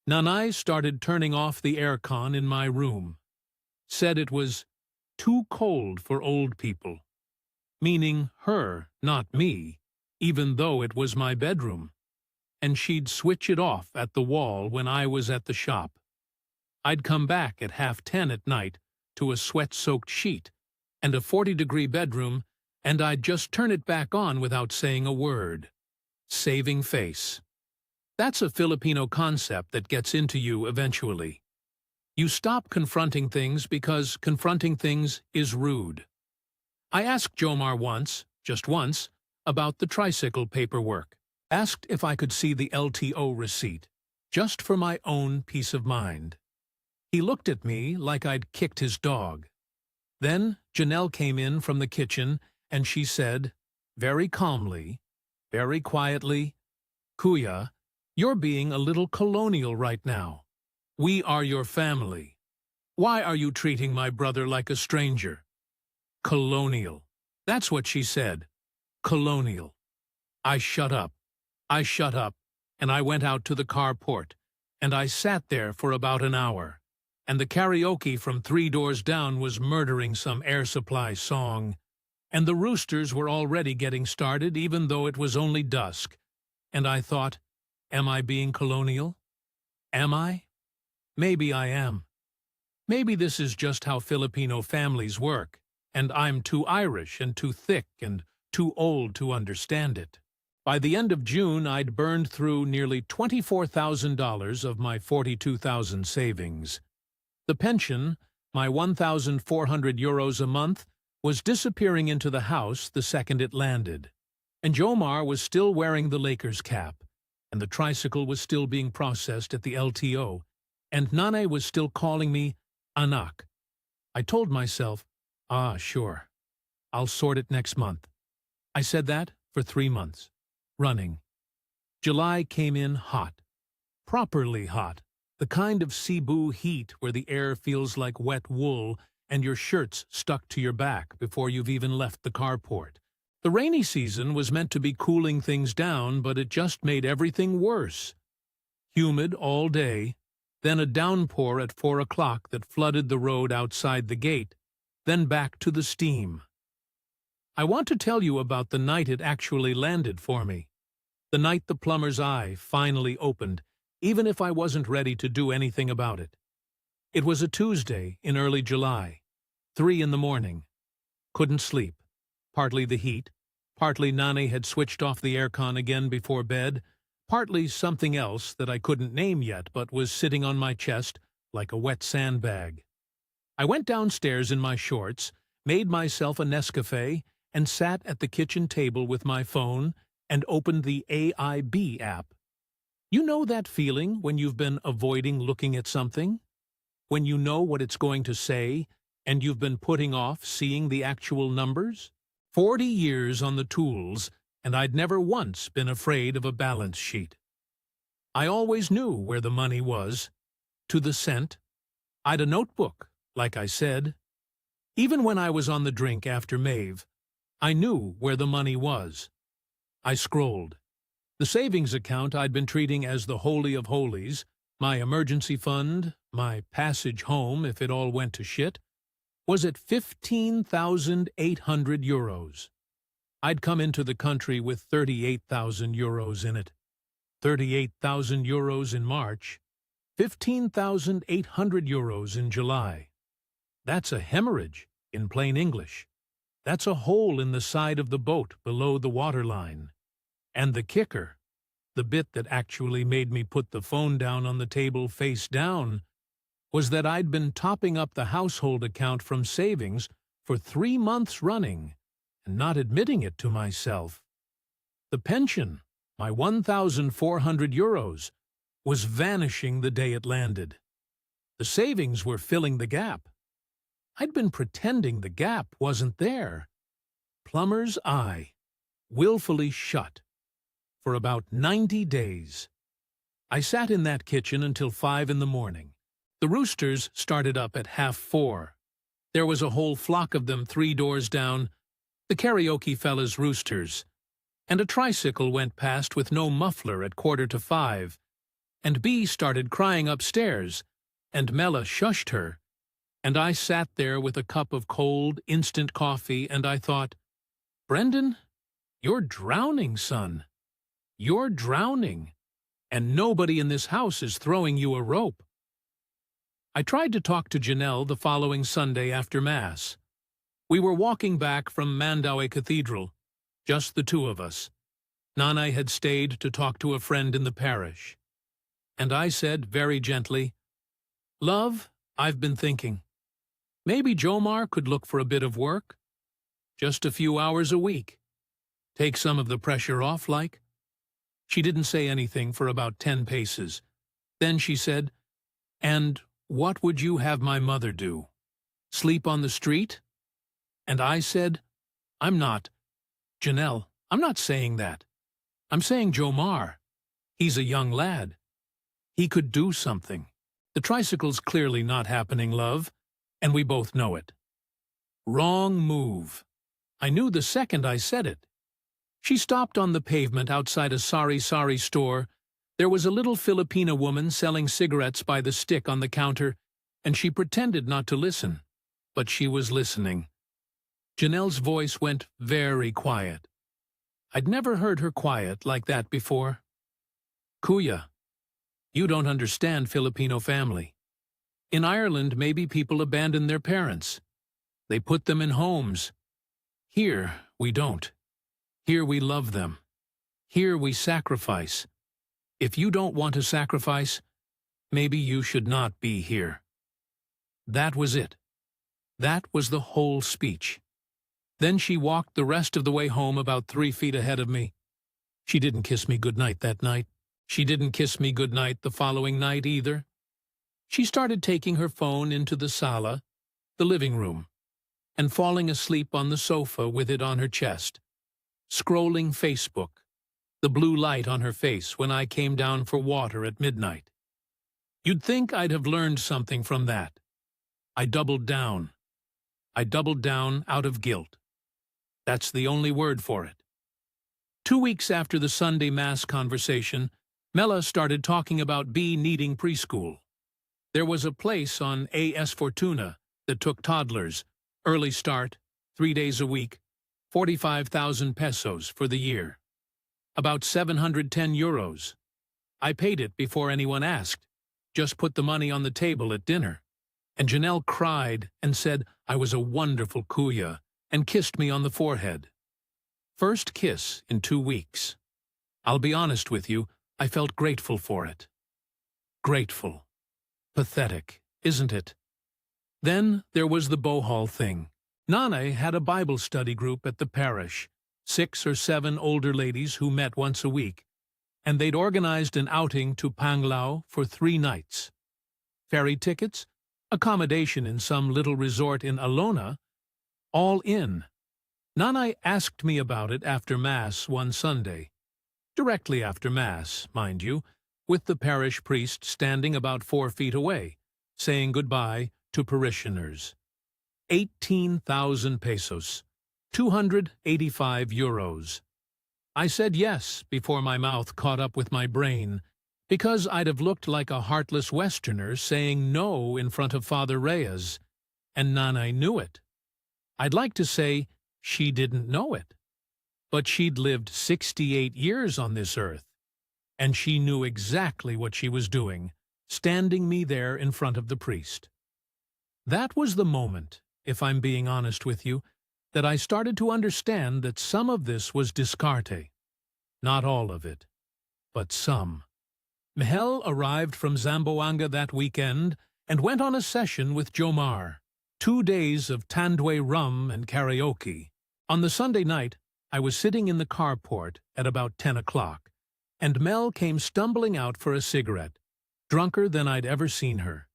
Nanay started turning off the aircon in my room. Said it was too cold for old people. Meaning her, not me, even though it was my bedroom. And she'd switch it off at the wall when I was at the shop. I'd come back at 10:30 at night to a sweat-soaked sheet and a 40-degree bedroom, and I'd just turn it back on without saying a word. Saving face. That's a Filipino concept that gets into you eventually. You stop confronting things because confronting things is rude. I asked Jomar once, just once, about the tricycle paperwork. Asked if I could see the LTO receipt, just for my own peace of mind. He looked at me like I'd kicked his dog. Then Janelle came in from the kitchen and she said, very calmly, very quietly, "Kuya, you're being a little colonial right now. We are your family. Why are you treating my brother like a stranger?" Colonial. That's what she said. Colonial. I shut up. And I went out to the carport, and I sat there for about an hour, and the karaoke from 3 doors down was murdering some Air Supply song, and the roosters were already getting started even though it was only dusk. And I thought, am I being colonial? Am I? Maybe I am. Maybe this is just how Filipino families work, and I'm too Irish and too thick and too old to understand it. By the end of June, I'd burned through nearly $24,000 of my $42,000 savings. The pension, my €1,400 a month, was disappearing into the house the second it landed. And Jomar was still wearing the Lakers cap, and the tricycle was still being processed at the LTO, and Nane was still calling me Anak. I told myself, sure, I'll sort it next month. I said that for 3 months, running. July came in hot, properly hot, the kind of Cebu heat where the air feels like wet wool and your shirt's stuck to your back before you've even left the carport. The rainy season was meant to be cooling things down, but it just made everything worse. Humid all day, then a downpour at 4 o'clock that flooded the road outside the gate, then back to the steam. I want to tell you about the night it actually landed for me. The night the plumber's eye finally opened, even if I wasn't ready to do anything about it. It was a Tuesday in early July, 3 in the morning. Couldn't sleep. Partly the heat, partly Nane had switched off the aircon again before bed, partly something else that I couldn't name yet but was sitting on my chest like a wet sandbag. I went downstairs in my shorts, made myself a Nescafe, and sat at the kitchen table with my phone and opened the AIB app. You know that feeling when you've been avoiding looking at something? When you know what it's going to say, and you've been putting off seeing the actual numbers? 40 years on the tools, and I'd never once been afraid of a balance sheet. I always knew where the money was, to the cent. I'd a notebook, like I said. Even when I was on the drink after Maeve, I knew where the money was. I scrolled. The savings account I'd been treating as the Holy of Holies, my emergency fund, my passage home if it all went to shit, was at €15,800. I'd come into the country with €38,000 in it. €38,000 in March, €15,800 in July. That's a hemorrhage, in plain English. That's a hole in the side of the boat below the waterline. And the kicker, the bit that actually made me put the phone down on the table face down, was that I'd been topping up the household account from savings for 3 months running, and not admitting it to myself. The pension, my €1,400, was vanishing the day it landed. The savings were filling the gap. I'd been pretending the gap wasn't there. Plumber's eye, willfully shut, for about 90 days. I sat in that kitchen until 5 in the morning. The roosters started up at 3:30. There was a whole flock of them 3 doors down, the karaoke fella's roosters, and a tricycle went past with no muffler at 4:45, and Bea started crying upstairs, and Mella shushed her, and I sat there with a cup of cold, instant coffee, and I thought, Brendan, you're drowning, son. You're drowning, and nobody in this house is throwing you a rope. I tried to talk to Janelle the following Sunday after Mass. We were walking back from Mandaue Cathedral, just the two of us. Nane had stayed to talk to a friend in the parish. And I said very gently, Love, I've been thinking. Maybe Jomar could look for a bit of work. Just a few hours a week. Take some of the pressure off, like. She didn't say anything for about 10 paces. Then she said, And what would you have my mother do? Sleep on the street? And I said, I'm not. Janelle, I'm not saying that. I'm saying Jomar. He's a young lad. He could do something. The tricycle's clearly not happening, love, and we both know it. Wrong move. I knew the second I said it. She stopped on the pavement outside a Sari Sari store. There was a little Filipina woman selling cigarettes by the stick on the counter, and she pretended not to listen. But she was listening. Janelle's voice went very quiet. I'd never heard her quiet like that before. Kuya, you don't understand Filipino family. In Ireland, maybe people abandon their parents. They put them in homes. Here, we don't. Here we love them. Here we sacrifice. If you don't want to sacrifice, maybe you should not be here. That was it. That was the whole speech. Then she walked the rest of the way home about 3 feet ahead of me. She didn't kiss me goodnight that night. She didn't kiss me goodnight the following night either. She started taking her phone into the sala, the living room, and falling asleep on the sofa with it on her chest, scrolling Facebook, the blue light on her face when I came down for water at midnight. You'd think I'd have learned something from that. I doubled down. I doubled down out of guilt. That's the only word for it. 2 weeks after the Sunday Mass conversation, Mela started talking about B needing preschool. There was a place on AS Fortuna that took toddlers, early start, 3 days a week, 45,000 pesos for the year. About 710 euros. I paid it before anyone asked, just put the money on the table at dinner. And Janelle cried and said I was a wonderful kuya and kissed me on the forehead. First kiss in 2 weeks. I'll be honest with you, I felt grateful for it. Grateful. Pathetic, isn't it? Then there was the Bohol thing. Nane had a Bible study group at the parish, 6 or 7 older ladies who met once a week, and they'd organized an outing to Panglao for 3 nights. Ferry tickets, accommodation in some little resort in Alona, all in. Nanay asked me about it after Mass one Sunday. Directly after Mass, mind you, with the parish priest standing about 4 feet away, saying goodbye to parishioners. 18,000 pesos, 285 euros. I said yes before my mouth caught up with my brain, because I'd have looked like a heartless Westerner saying no in front of Father Reyes, and Nanay knew it. I'd like to say she didn't know it, but she'd lived 68 years on this earth, and she knew exactly what she was doing, standing me there in front of the priest. That was the moment, if I'm being honest with you, that I started to understand that some of this was discarte. Not all of it, but some. Mihel arrived from Zamboanga that weekend and went on a session with Jomar. 2 days of Tandwe rum and karaoke. On the Sunday night, I was sitting in the carport at about 10 o'clock, and Mel came stumbling out for a cigarette, drunker than I'd ever seen her.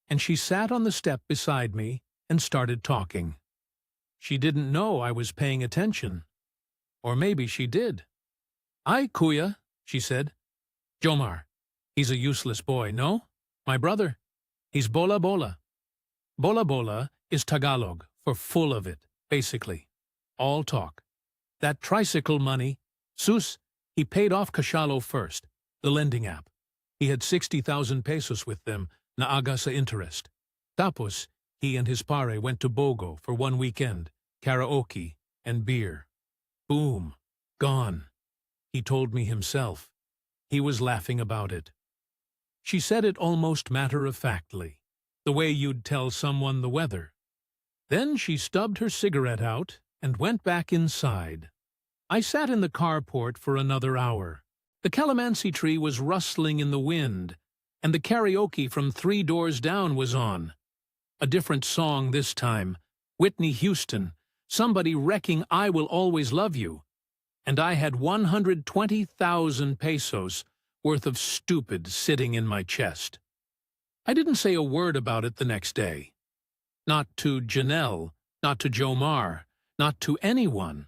And she sat on the step beside me and started talking. She didn't know I was paying attention. Or maybe she did. "Ay, kuya," she said. "Jomar, he's a useless boy, no? My brother. He's bola bola." Bola bola is Tagalog for full of it, basically. All talk. That tricycle money, sus, he paid off Kashalo first, the lending app. He had 60,000 pesos with them, naaga sa interest. Tapos, he and his pare went to Bogo for 1 weekend, karaoke, and beer. Boom. Gone. He told me himself. He was laughing about it. She said it almost matter-of-factly, the way you'd tell someone the weather. Then she stubbed her cigarette out and went back inside. I sat in the carport for another hour. The calamansi tree was rustling in the wind, and the karaoke from 3 doors down was on. A different song this time, Whitney Houston, somebody wrecking I Will Always Love You. And I had 120,000 pesos worth of stupid sitting in my chest. I didn't say a word about it the next day. Not to Janelle, not to Jomar, not to anyone.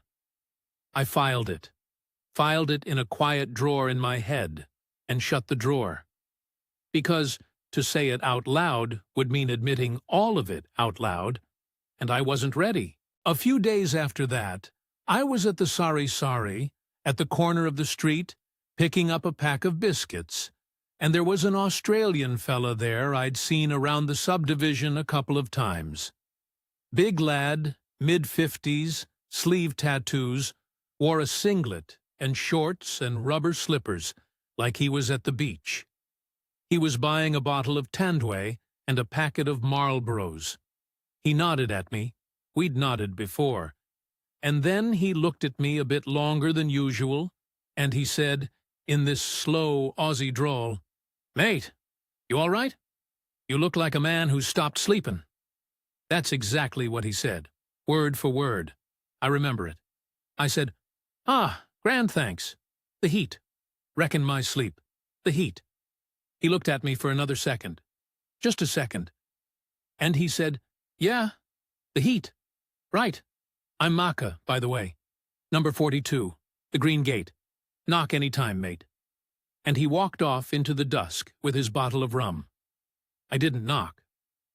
I filed it in a quiet drawer in my head, and shut the drawer. Because to say it out loud would mean admitting all of it out loud, and I wasn't ready. A few days after that, I was at the sari-sari, at the corner of the street, picking up a pack of biscuits, and there was an Australian fella there I'd seen around the subdivision a couple of times. Big lad, mid-50s, sleeve tattoos, wore a singlet and shorts and rubber slippers like he was at the beach. He was buying a bottle of Tandway and a packet of Marlboros. He nodded at me. We'd nodded before. And then he looked at me a bit longer than usual, and he said, in this slow Aussie drawl, "Mate, you all right? You look like a man who's stopped sleeping." That's exactly what he said, word for word. I remember it. I said, "Ah, grand thanks. The heat. Reckon my sleep. The heat." He looked at me for another second. Just a second. And he said, "Yeah, the heat. Right. I'm Maka, by the way. Number 42, the Green Gate. Knock any time, mate." And he walked off into the dusk with his bottle of rum. I didn't knock.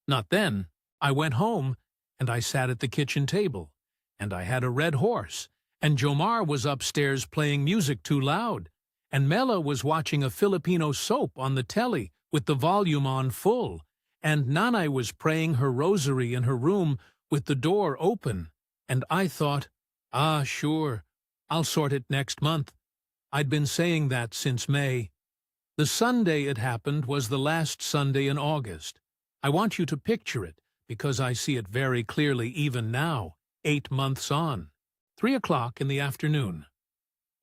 Not then. I went home, and I sat at the kitchen table, and I had a red horse, and Jomar was upstairs playing music too loud, and Mela was watching a Filipino soap on the telly with the volume on full, and Nanay was praying her rosary in her room with the door open, and I thought, ah, sure, I'll sort it next month. I'd been saying that since May. The Sunday it happened was the last Sunday in August. I want you to picture it, because I see it very clearly even now, 8 months on. 3 o'clock in the afternoon.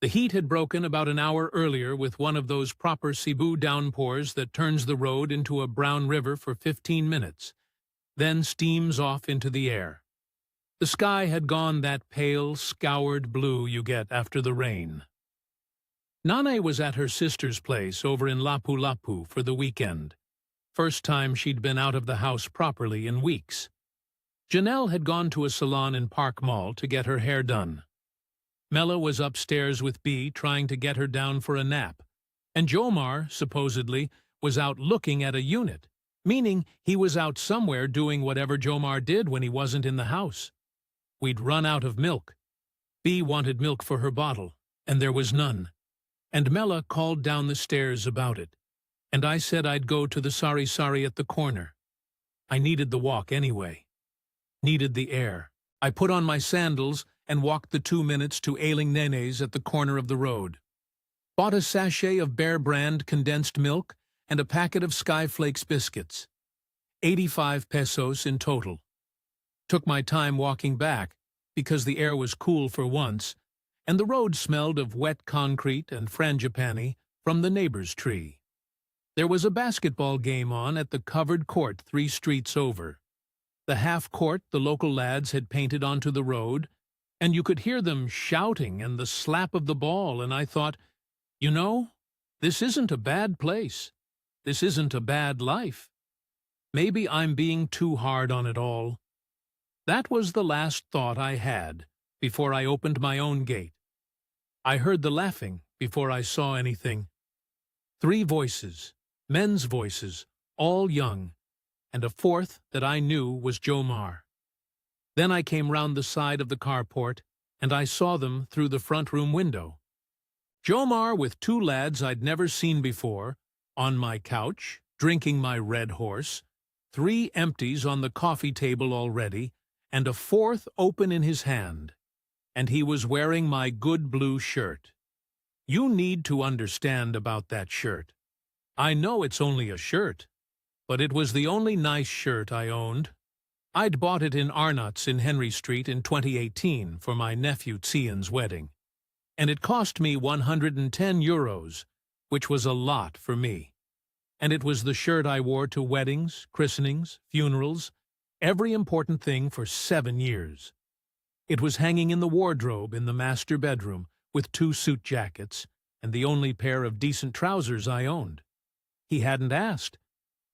The heat had broken about an hour earlier with one of those proper Cebu downpours that turns the road into a brown river for 15 minutes, then steams off into the air. The sky had gone that pale, scoured blue you get after the rain. Nanay was at her sister's place over in Lapu-Lapu for the weekend. First time she'd been out of the house properly in weeks. Janelle had gone to a salon in Park Mall to get her hair done. Mela was upstairs with Bea trying to get her down for a nap, and Jomar, supposedly, was out looking at a unit, meaning he was out somewhere doing whatever Jomar did when he wasn't in the house. We'd run out of milk. Bea wanted milk for her bottle, and there was none. And Mela called down the stairs about it, and I said I'd go to the sari-sari at the corner. I needed the walk anyway. Needed the air. I put on my sandals and walked the 2 minutes to Ailing Nene's at the corner of the road. Bought a sachet of Bear Brand condensed milk and a packet of Skyflakes biscuits. 85 pesos in total. Took my time walking back, because the air was cool for once, and the road smelled of wet concrete and frangipani from the neighbor's tree. There was a basketball game on at the covered court 3 streets over. The half-court the local lads had painted onto the road, and you could hear them shouting and the slap of the ball, and I thought, you know, this isn't a bad place. This isn't a bad life. Maybe I'm being too hard on it all. That was the last thought I had before I opened my own gate. I heard the laughing before I saw anything. 3 voices, men's voices, all young, and a 4th that I knew was Jomar. Then I came round the side of the carport, and I saw them through the front room window. Jomar with 2 lads I'd never seen before, on my couch, drinking my red horse, 3 empties on the coffee table already, and a 4th open in his hand. And he was wearing my good blue shirt. You need to understand about that shirt. I know it's only a shirt, but it was the only nice shirt I owned. I'd bought it in Arnott's in Henry Street in 2018 for my nephew Tsian's wedding, and it cost me 110 euros, which was a lot for me. And it was the shirt I wore to weddings, christenings, funerals, every important thing for 7 years. It was hanging in the wardrobe in the master bedroom with 2 suit jackets and the only pair of decent trousers I owned. He hadn't asked.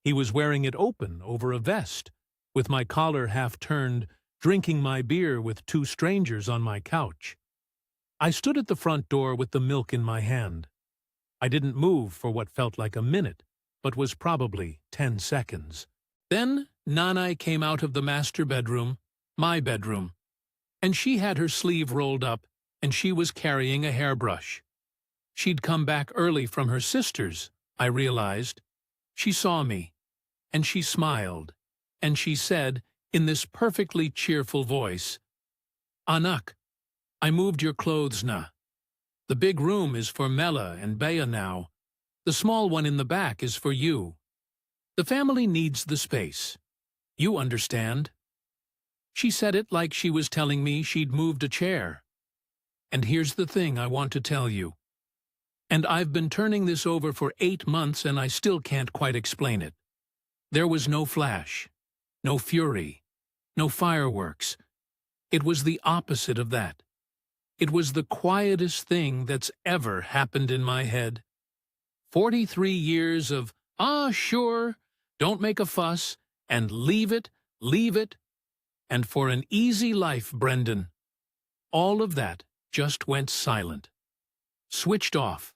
He was wearing it open over a vest, with my collar half turned, drinking my beer with 2 strangers on my couch. I stood at the front door with the milk in my hand. I didn't move for what felt like a minute, but was probably 10 seconds. Then Nanay came out of the master bedroom, my bedroom, and she had her sleeve rolled up, and she was carrying a hairbrush. She'd come back early from her sister's, I realized. She saw me, and she smiled, and she said, in this perfectly cheerful voice, Anak, I moved your clothes na. The big room is for Mela and Bea now. The small one in the back is for you. The family needs the space. You understand? She said it like she was telling me she'd moved a chair. And here's the thing I want to tell you. And I've been turning this over for 8 months and I still can't quite explain it. There was no flash, no fury, no fireworks. It was the opposite of that. It was the quietest thing that's ever happened in my head. 43 years of, sure, don't make a fuss, and leave it, and for an easy life, Brendan. All of that just went silent. Switched off,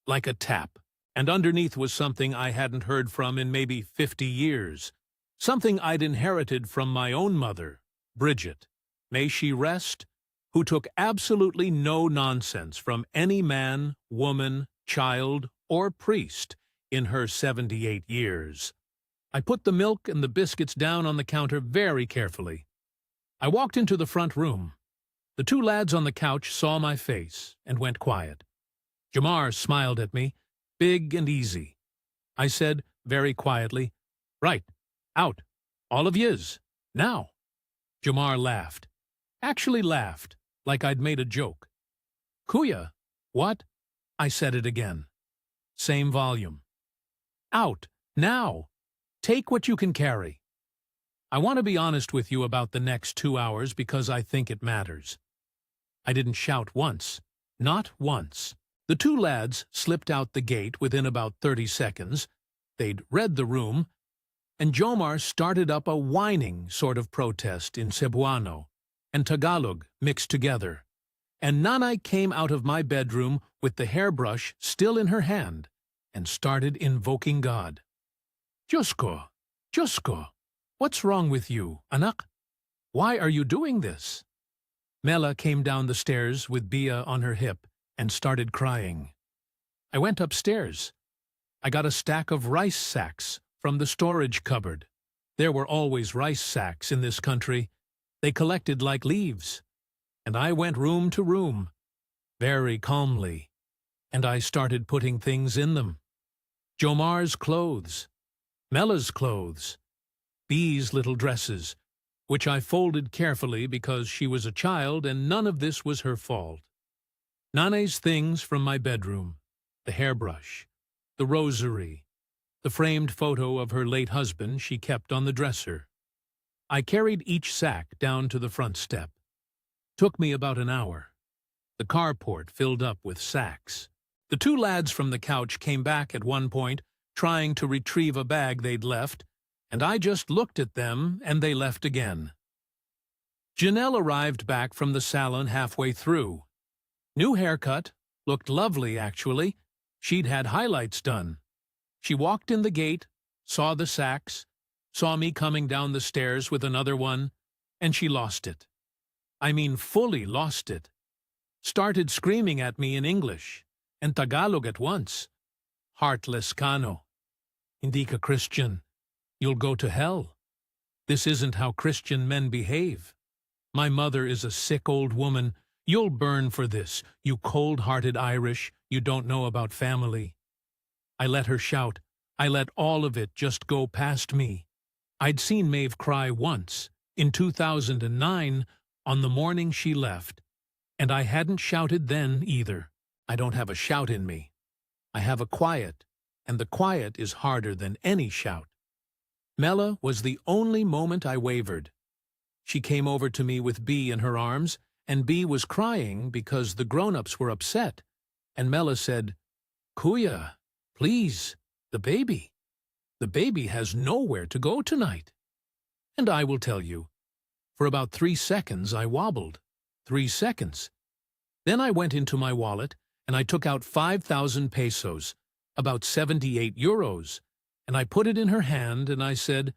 like a tap. And underneath was something I hadn't heard from in maybe 50 years. Something I'd inherited from my own mother, Bridget, may she rest, who took absolutely no nonsense from any man, woman, child, or priest in her 78 years. I put the milk and the biscuits down on the counter very carefully. I walked into the front room. The 2 lads on the couch saw my face and went quiet. Jamar smiled at me, big and easy. I said, very quietly, "Right, out, all of yous, now." Jamar laughed. Actually laughed, like I'd made a joke. "Kuya, what?" I said it again. Same volume. "Out, now. Take what you can carry." I want to be honest with you about the next 2 hours because I think it matters. I didn't shout once, not once. The 2 lads slipped out the gate within about 30 seconds. They'd read the room, and Jomar started up a whining sort of protest in Cebuano and Tagalog mixed together. And Nanay came out of my bedroom with the hairbrush still in her hand and started invoking God. Diyos ko, what's wrong with you, anak? Why are you doing this? Mela came down the stairs with Bia on her hip and started crying. I went upstairs. I got a stack of rice sacks from the storage cupboard. There were always rice sacks in this country. They collected like leaves. And I went room to room, very calmly, and I started putting things in them. Jomar's clothes, Mela's clothes, Bee's little dresses, which I folded carefully because she was a child and none of this was her fault. Nanay's things from my bedroom, the hairbrush, the rosary, the framed photo of her late husband she kept on the dresser. I carried each sack down to the front step. Took me about an hour. The carport filled up with sacks. The 2 lads from the couch came back at one point, trying to retrieve a bag they'd left, and I just looked at them and they left again. Janelle arrived back from the salon halfway through. New haircut, looked lovely actually. She'd had highlights done. She walked in the gate, saw the sacks, saw me coming down the stairs with another one, and she lost it. I mean fully lost it. Started screaming at me in English, and Tagalog at once. Heartless Kano. Hindi ka Christian. You'll go to hell. This isn't how Christian men behave. My mother is a sick old woman. You'll burn for this, you cold-hearted Irish. You don't know about family. I let her shout. I let all of it just go past me. I'd seen Maeve cry once, in 2009, on the morning she left, and I hadn't shouted then either. I don't have a shout in me. I have a quiet, and the quiet is harder than any shout. Mela was the only moment I wavered. She came over to me with Bee in her arms, and Bee was crying because the grown-ups were upset, and Mela said, "Kuya, please, the baby. The baby has nowhere to go tonight." And I will tell you, for about 3 seconds I wobbled. 3 seconds. Then I went into my wallet and I took out 5,000 pesos, about 78 euros, and I put it in her hand and I said,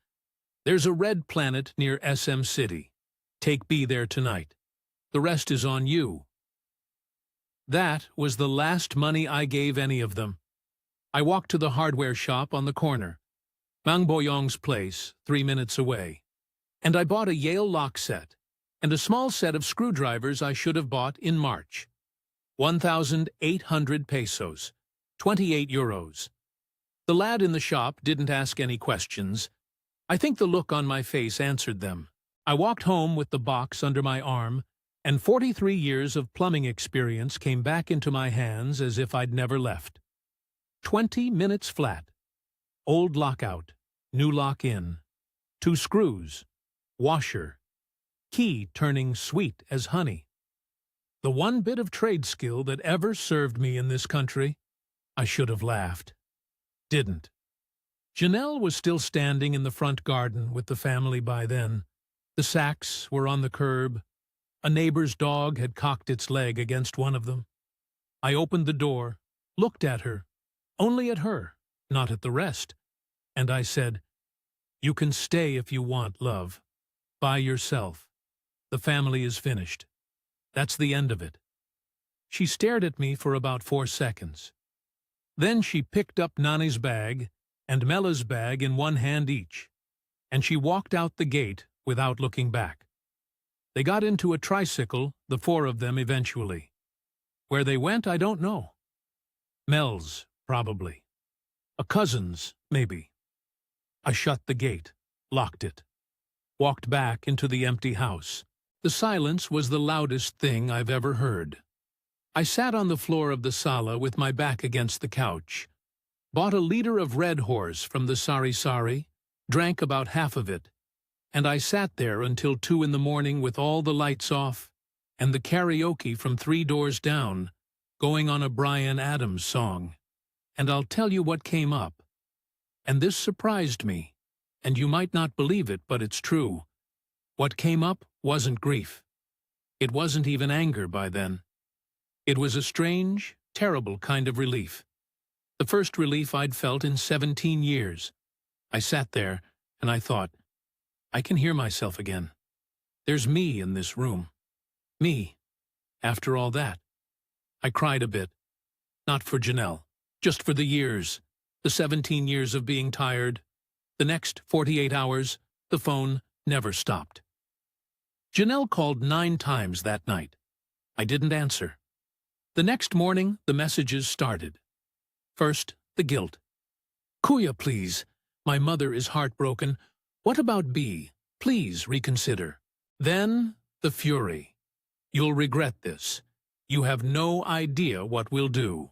"There's a red planet near SM City. Take B there tonight. The rest is on you." That was the last money I gave any of them. I walked to the hardware shop on the corner, Mang Boyong's place, 3 minutes away, and I bought a Yale lock set, and a small set of screwdrivers I should have bought in March. 1,800 pesos, 28 euros. The lad in the shop didn't ask any questions. I think the look on my face answered them. I walked home with the box under my arm, and 43 years of plumbing experience came back into my hands as if I'd never left. 20 minutes flat. Old lockout, new lock in. 2 screws. Washer. Key turning sweet as honey. The one bit of trade skill that ever served me in this country. I should have laughed. Didn't. Janelle was still standing in the front garden with the family by then. The sacks were on the curb. A neighbor's dog had cocked its leg against one of them. I opened the door, looked at her, only at her, not at the rest, and I said, "You can stay if you want, love. By yourself. The family is finished. That's the end of it." She stared at me for about 4 seconds. Then she picked up Nani's bag and Mela's bag in one hand each, and she walked out the gate without looking back. They got into a tricycle, the 4 of them eventually. Where they went, I don't know. Mel's, probably. A cousin's, maybe. I shut the gate, locked it, walked back into the empty house. The silence was the loudest thing I've ever heard. I sat on the floor of the sala with my back against the couch, bought a liter of Red Horse from the sari-sari, drank about half of it, and I sat there until 2 in the morning with all the lights off and the karaoke from 3 doors down going on a Bryan Adams song. And I'll tell you what came up. And this surprised me, and you might not believe it, but it's true. What came up wasn't grief. It wasn't even anger by then. It was a strange, terrible kind of relief. The first relief I'd felt in 17 years. I sat there, and I thought, I can hear myself again. There's me in this room. Me. After all that. I cried a bit. Not for Janelle. Just for the years. The 17 years of being tired. The next 48 hours, the phone never stopped. Janelle called 9 times that night. I didn't answer. The next morning, the messages started. First, the guilt. "Kuya, please. My mother is heartbroken. What about B? Please reconsider." Then, the fury. "You'll regret this. You have no idea what we'll do."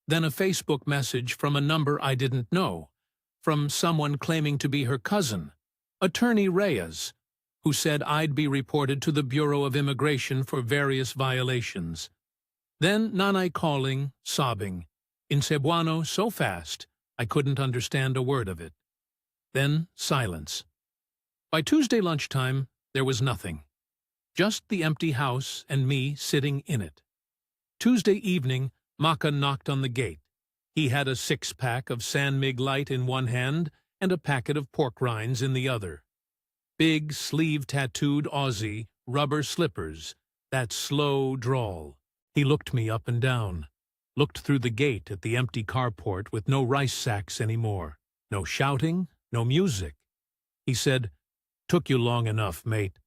Then a Facebook message from a number I didn't know, from someone claiming to be her cousin, Attorney Reyes, who said I'd be reported to the Bureau of Immigration for various violations. Then Nanay calling, sobbing, in Cebuano so fast I couldn't understand a word of it. Then silence. By Tuesday lunchtime, there was nothing. Just the empty house and me sitting in it. Tuesday evening, Maka knocked on the gate. He had a 6-pack of San Mig Light in one hand and a packet of pork rinds in the other. Big, sleeve-tattooed Aussie, rubber slippers, that slow drawl. He looked me up and down, looked through the gate at the empty carport with no rice sacks anymore, no shouting, no music. He said, "Took you long enough, mate."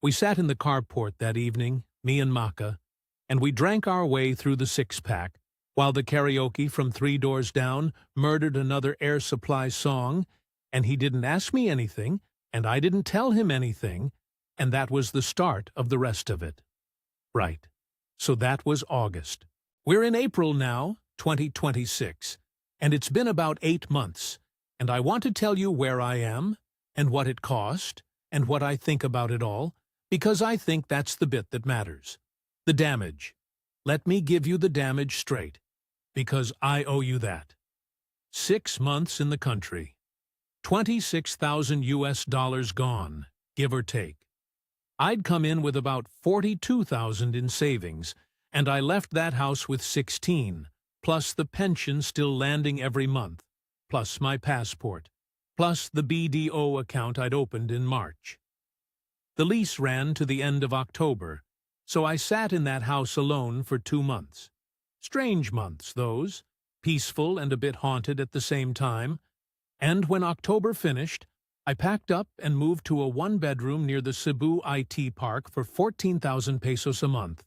We sat in the carport that evening, me and Maka, and we drank our way through the 6-pack, while the karaoke from 3 doors down murdered another Air Supply song, and he didn't ask me anything, and I didn't tell him anything, and that was the start of the rest of it. Right. So that was August. We're in April now, 2026, and it's been about 8 months, and I want to tell you where I am, and what it cost, and what I think about it all, because I think that's the bit that matters. The damage. Let me give you the damage straight, because I owe you that. 6 months in the country. $26,000 US gone, give or take. I'd come in with about 42,000 in savings, and I left that house with 16, plus the pension still landing every month, plus my passport, plus the BDO account I'd opened in March. The lease ran to the end of October, so I sat in that house alone for 2 months. Strange months, those, peaceful and a bit haunted at the same time, and when October finished, I packed up and moved to a one-bedroom near the Cebu IT Park for 14,000 pesos a month,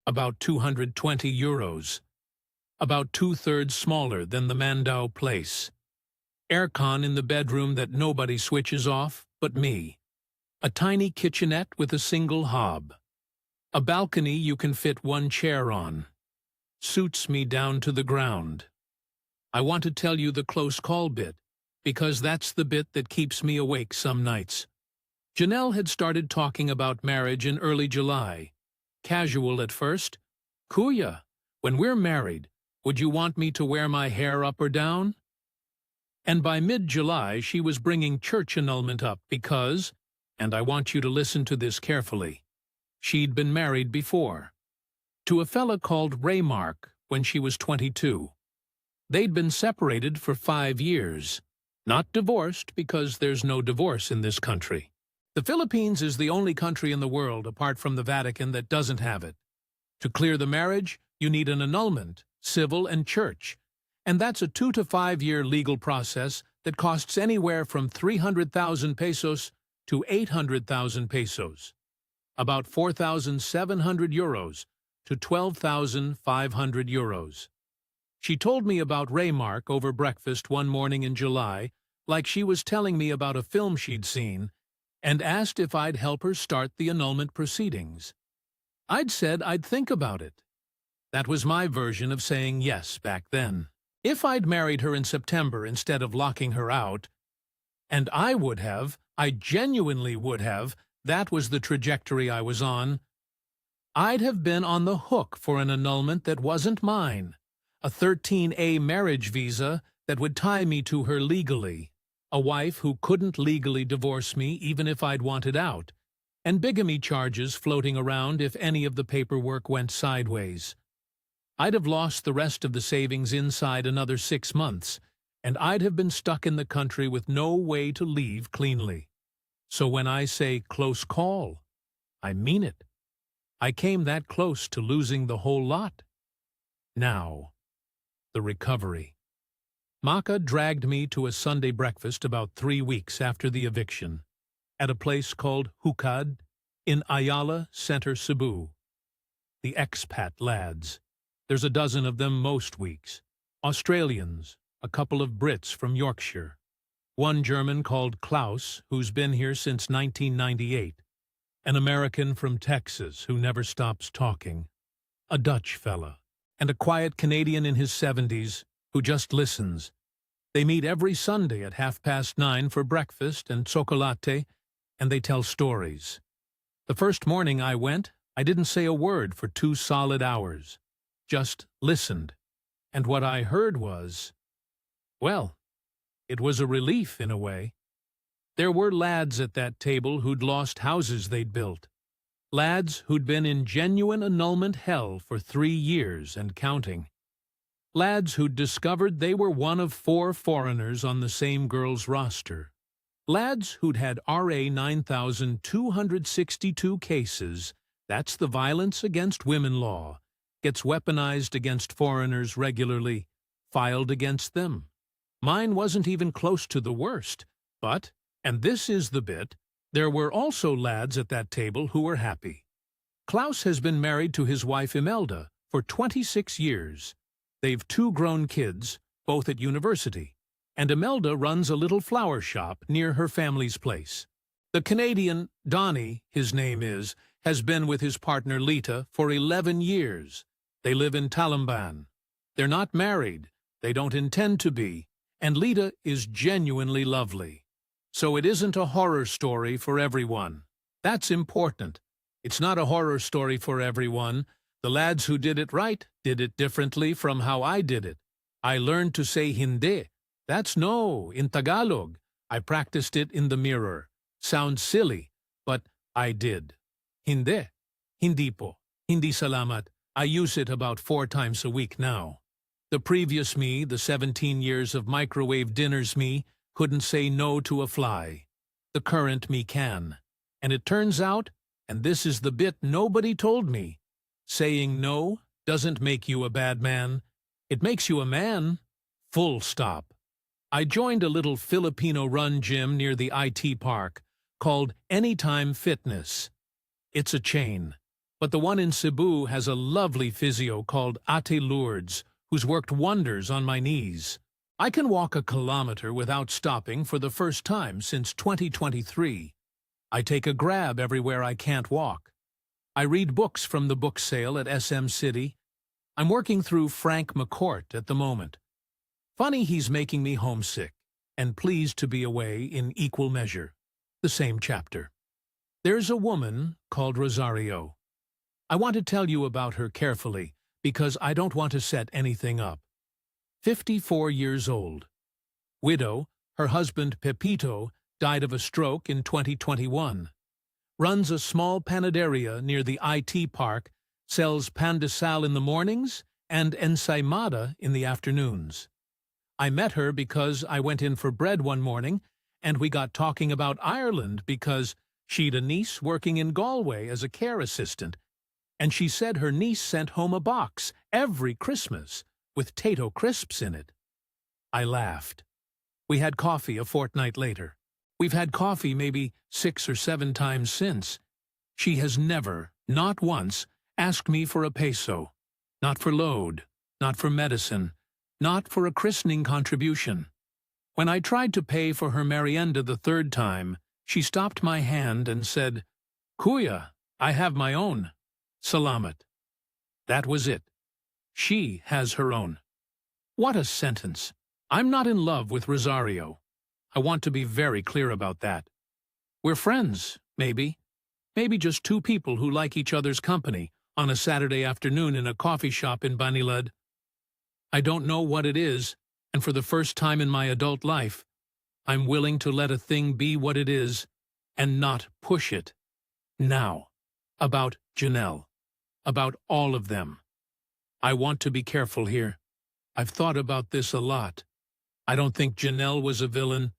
about 220 euros, about two-thirds smaller than the Mandaue place. Aircon in the bedroom that nobody switches off but me. A tiny kitchenette with a single hob. A balcony you can fit one chair on. Suits me down to the ground. I want to tell you the close call bit, because that's the bit that keeps me awake some nights. Janelle had started talking about marriage in early July. Casual at first. Kuya, when we're married, would you want me to wear my hair up or down? And by mid-July she was bringing church annulment up because, and I want you to listen to this carefully, she'd been married before. To a fella called Raymark when she was 22. They'd been separated for 5 years. Not divorced because there's no divorce in this country. The Philippines is the only country in the world, apart from the Vatican, that doesn't have it. To clear the marriage, you need an annulment, civil and church. And that's a 2 to 5 year legal process that costs anywhere from 300,000 pesos to 800,000 pesos. About 4,700 euros to 12,500 euros. She told me about Raymark over breakfast one morning in July, like she was telling me about a film she'd seen, and asked if I'd help her start the annulment proceedings. I'd said I'd think about it. That was my version of saying yes back then. If I'd married her in September instead of locking her out, and I genuinely would have, that was the trajectory I was on, I'd have been on the hook for an annulment that wasn't mine, a 13A marriage visa that would tie me to her legally, a wife who couldn't legally divorce me even if I'd wanted out, and bigamy charges floating around if any of the paperwork went sideways. I'd have lost the rest of the savings inside another 6 months, and I'd have been stuck in the country with no way to leave cleanly. So when I say close call, I mean it. I came that close to losing the whole lot. Now, the recovery. Maka dragged me to a Sunday breakfast about 3 weeks after the eviction, at a place called Hukad in Ayala Center, Cebu. The expat lads. There's a dozen of them most weeks. Australians, a couple of Brits from Yorkshire. One German called Klaus, who's been here since 1998. An American from Texas who never stops talking. A Dutch fella. And a quiet Canadian in his 70s who just listens. They meet every Sunday at 9:30 for breakfast and chocolate, and they tell stories. The first morning I went, I didn't say a word for 2 solid hours. Just listened. And what I heard was, well, it was a relief in a way. There were lads at that table who'd lost houses they'd built. Lads who'd been in genuine annulment hell for 3 years and counting. Lads who'd discovered they were one of 4 foreigners on the same girl's roster. Lads who'd had RA 9,262 cases, that's the violence against women law, gets weaponized against foreigners regularly, filed against them. Mine wasn't even close to the worst, but, and this is the bit, there were also lads at that table who were happy. Klaus has been married to his wife Imelda for 26 years. They've 2 grown kids, both at university, and Imelda runs a little flower shop near her family's place. The Canadian, Donnie, his name is, has been with his partner Lita for 11 years. They live in Talamban. They're not married, they don't intend to be, and Lita is genuinely lovely. So it isn't a horror story for everyone. That's important. It's not a horror story for everyone. The lads who did it right did it differently from how I did it. I learned to say hindi. That's no, in Tagalog. I practiced it in the mirror. Sounds silly, but I did. Hindi. Hindi po. Hindi salamat. I use it about 4 times a week now. The previous me, the 17 years of microwave dinners me, couldn't say no to a fly. The current me can. And it turns out, and this is the bit nobody told me, saying no doesn't make you a bad man. It makes you a man. Full stop. I joined a little Filipino-run gym near the IT park called Anytime Fitness. It's a chain, but the one in Cebu has a lovely physio called Ate Lourdes, who's worked wonders on my knees. I can walk a kilometer without stopping for the first time since 2023. I take a grab everywhere I can't walk. I read books from the book sale at SM City. I'm working through Frank McCourt at the moment. Funny he's making me homesick, and pleased to be away in equal measure. The same chapter. There's a woman called Rosario. I want to tell you about her carefully, because I don't want to set anything up. 54 years old. Widow, her husband Pepito died of a stroke in 2021. Runs a small panaderia near the IT park, sells pan de sal in the mornings and ensaimada in the afternoons. I met her because I went in for bread one morning, and we got talking about Ireland because she'd a niece working in Galway as a care assistant, and she said her niece sent home a box every Christmas with Tato crisps in it. I laughed. We had coffee a fortnight later. We've had coffee maybe 6 or 7 times since. She has never, not once, asked me for a peso. Not for load, not for medicine, not for a christening contribution. When I tried to pay for her merienda the 3rd time, she stopped my hand and said, "Kuya, I have my own. Salamat." That was it. She has her own. What a sentence. I'm not in love with Rosario. I want to be very clear about that. We're friends, maybe. Maybe just 2 people who like each other's company on a Saturday afternoon in a coffee shop in Banilad. I don't know what it is, and for the first time in my adult life, I'm willing to let a thing be what it is and not push it. Now, about Janelle. About all of them. I want to be careful here. I've thought about this a lot. I don't think Janelle was a villain.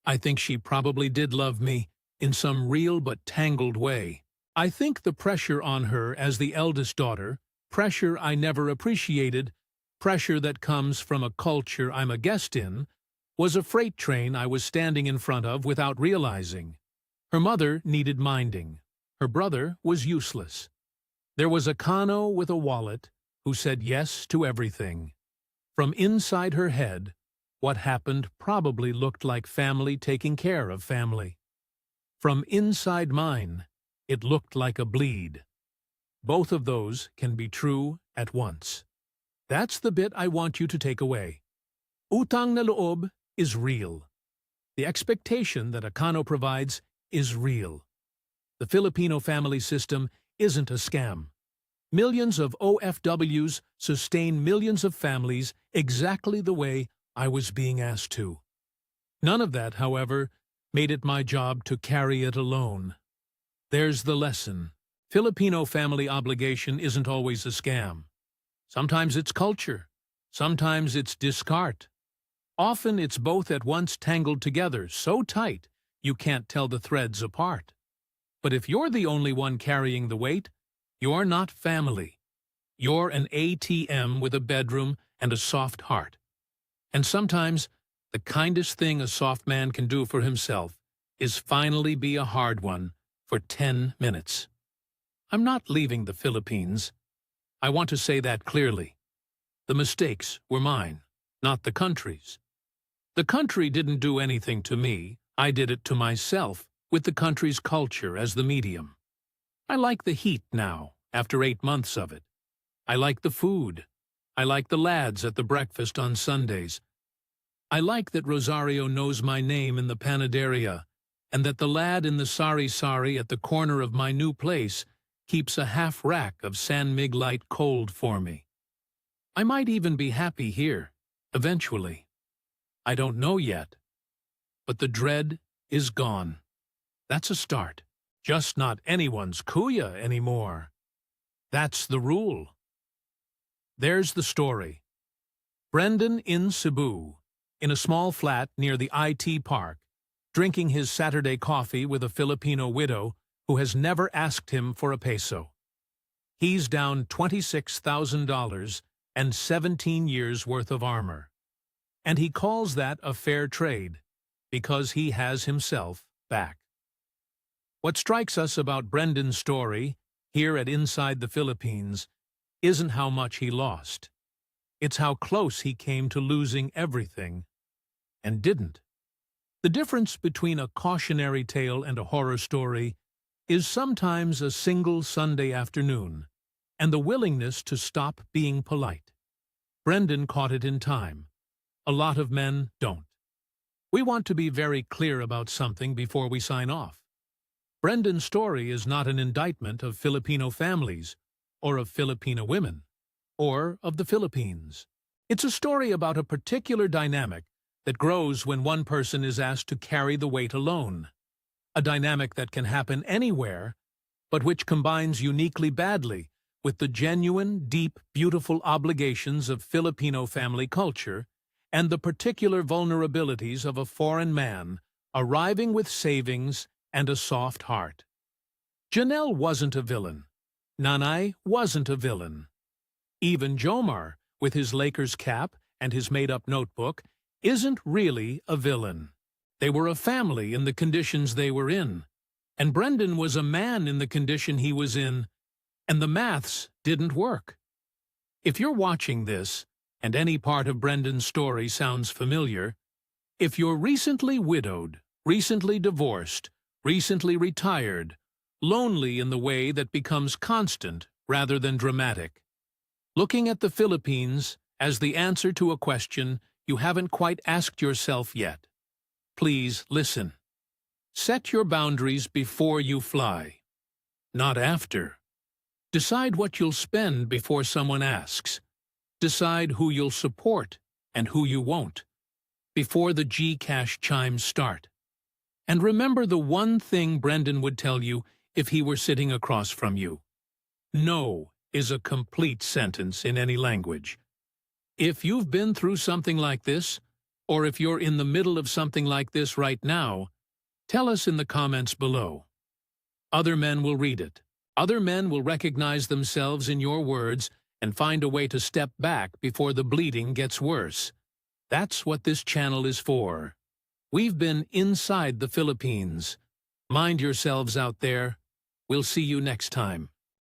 I think she probably did love me in some real but tangled way. I think the pressure on her as the eldest daughter, pressure I never appreciated, pressure that comes from a culture I'm a guest in, was a freight train I was standing in front of without realizing. Her mother needed minding. Her brother was useless. There was a Kano with a wallet who said yes to everything. From inside her head, what happened probably looked like family taking care of family. From inside mine, it looked like a bleed. Both of those can be true at once. That's the bit I want you to take away. Utang na loob is real. The expectation that a Kano provides is real. The Filipino family system isn't a scam. Millions of OFWs sustain millions of families exactly the way I was being asked to. None of that, however, made it my job to carry it alone. There's the lesson. Filipino family obligation isn't always a scam. Sometimes it's culture. Sometimes it's discard. Often it's both at once tangled together so tight you can't tell the threads apart. But if you're the only one carrying the weight, you're not family. You're an ATM with a bedroom and a soft heart. And sometimes, the kindest thing a soft man can do for himself is finally be a hard one for 10 minutes. I'm not leaving the Philippines. I want to say that clearly. The mistakes were mine, not the country's. The country didn't do anything to me. I did it to myself, with the country's culture as the medium. I like the heat now, after 8 months of it. I like the food. I like the lads at the breakfast on Sundays. I like that Rosario knows my name in the panaderia, and that the lad in the sari-sari at the corner of my new place keeps a half rack of San Mig Light cold for me. I might even be happy here, eventually. I don't know yet. But the dread is gone. That's a start. Just not anyone's kuya anymore. That's the rule. There's the story. Brendan in Cebu, in a small flat near the IT park, drinking his Saturday coffee with a Filipino widow who has never asked him for a peso. He's down $26,000 and 17 years' worth of armor. and he calls that a fair trade, because he has himself back. What strikes us about Brendan's story, here at Inside the Philippines, isn't how much he lost. It's how close he came to losing everything, and didn't. The difference between a cautionary tale and a horror story is sometimes a single Sunday afternoon, and the willingness to stop being polite. Brendan caught it in time. A lot of men don't. We want to be very clear about something before we sign off. Brendan's story is not an indictment of Filipino families, or of Filipina women, or of the Philippines. It's a story about a particular dynamic that grows when one person is asked to carry the weight alone. A dynamic that can happen anywhere, but which combines uniquely badly with the genuine, deep, beautiful obligations of Filipino family culture and the particular vulnerabilities of a foreign man arriving with savings and a soft heart. Janelle wasn't a villain. Nanay wasn't a villain. Even Jomar, with his Lakers cap and his made-up notebook, isn't really a villain. They were a family in the conditions they were in, and Brendan was a man in the condition he was in, and the maths didn't work. If you're watching this, and any part of Brendan's story sounds familiar, if you're recently widowed, recently divorced, recently retired, lonely in the way that becomes constant rather than dramatic, looking at the Philippines as the answer to a question you haven't quite asked yourself yet, please listen. Set your boundaries before you fly, not after. Decide what you'll spend before someone asks. Decide who you'll support and who you won't, before the Gcash chimes start. And remember the one thing Brendan would tell you if he were sitting across from you. No is a complete sentence in any language. If you've been through something like this, or if you're in the middle of something like this right now, tell us in the comments below. Other men will read it. Other men will recognize themselves in your words and find a way to step back before the bleeding gets worse. That's what this channel is for. We've been inside the Philippines. Mind yourselves out there. We'll see you next time.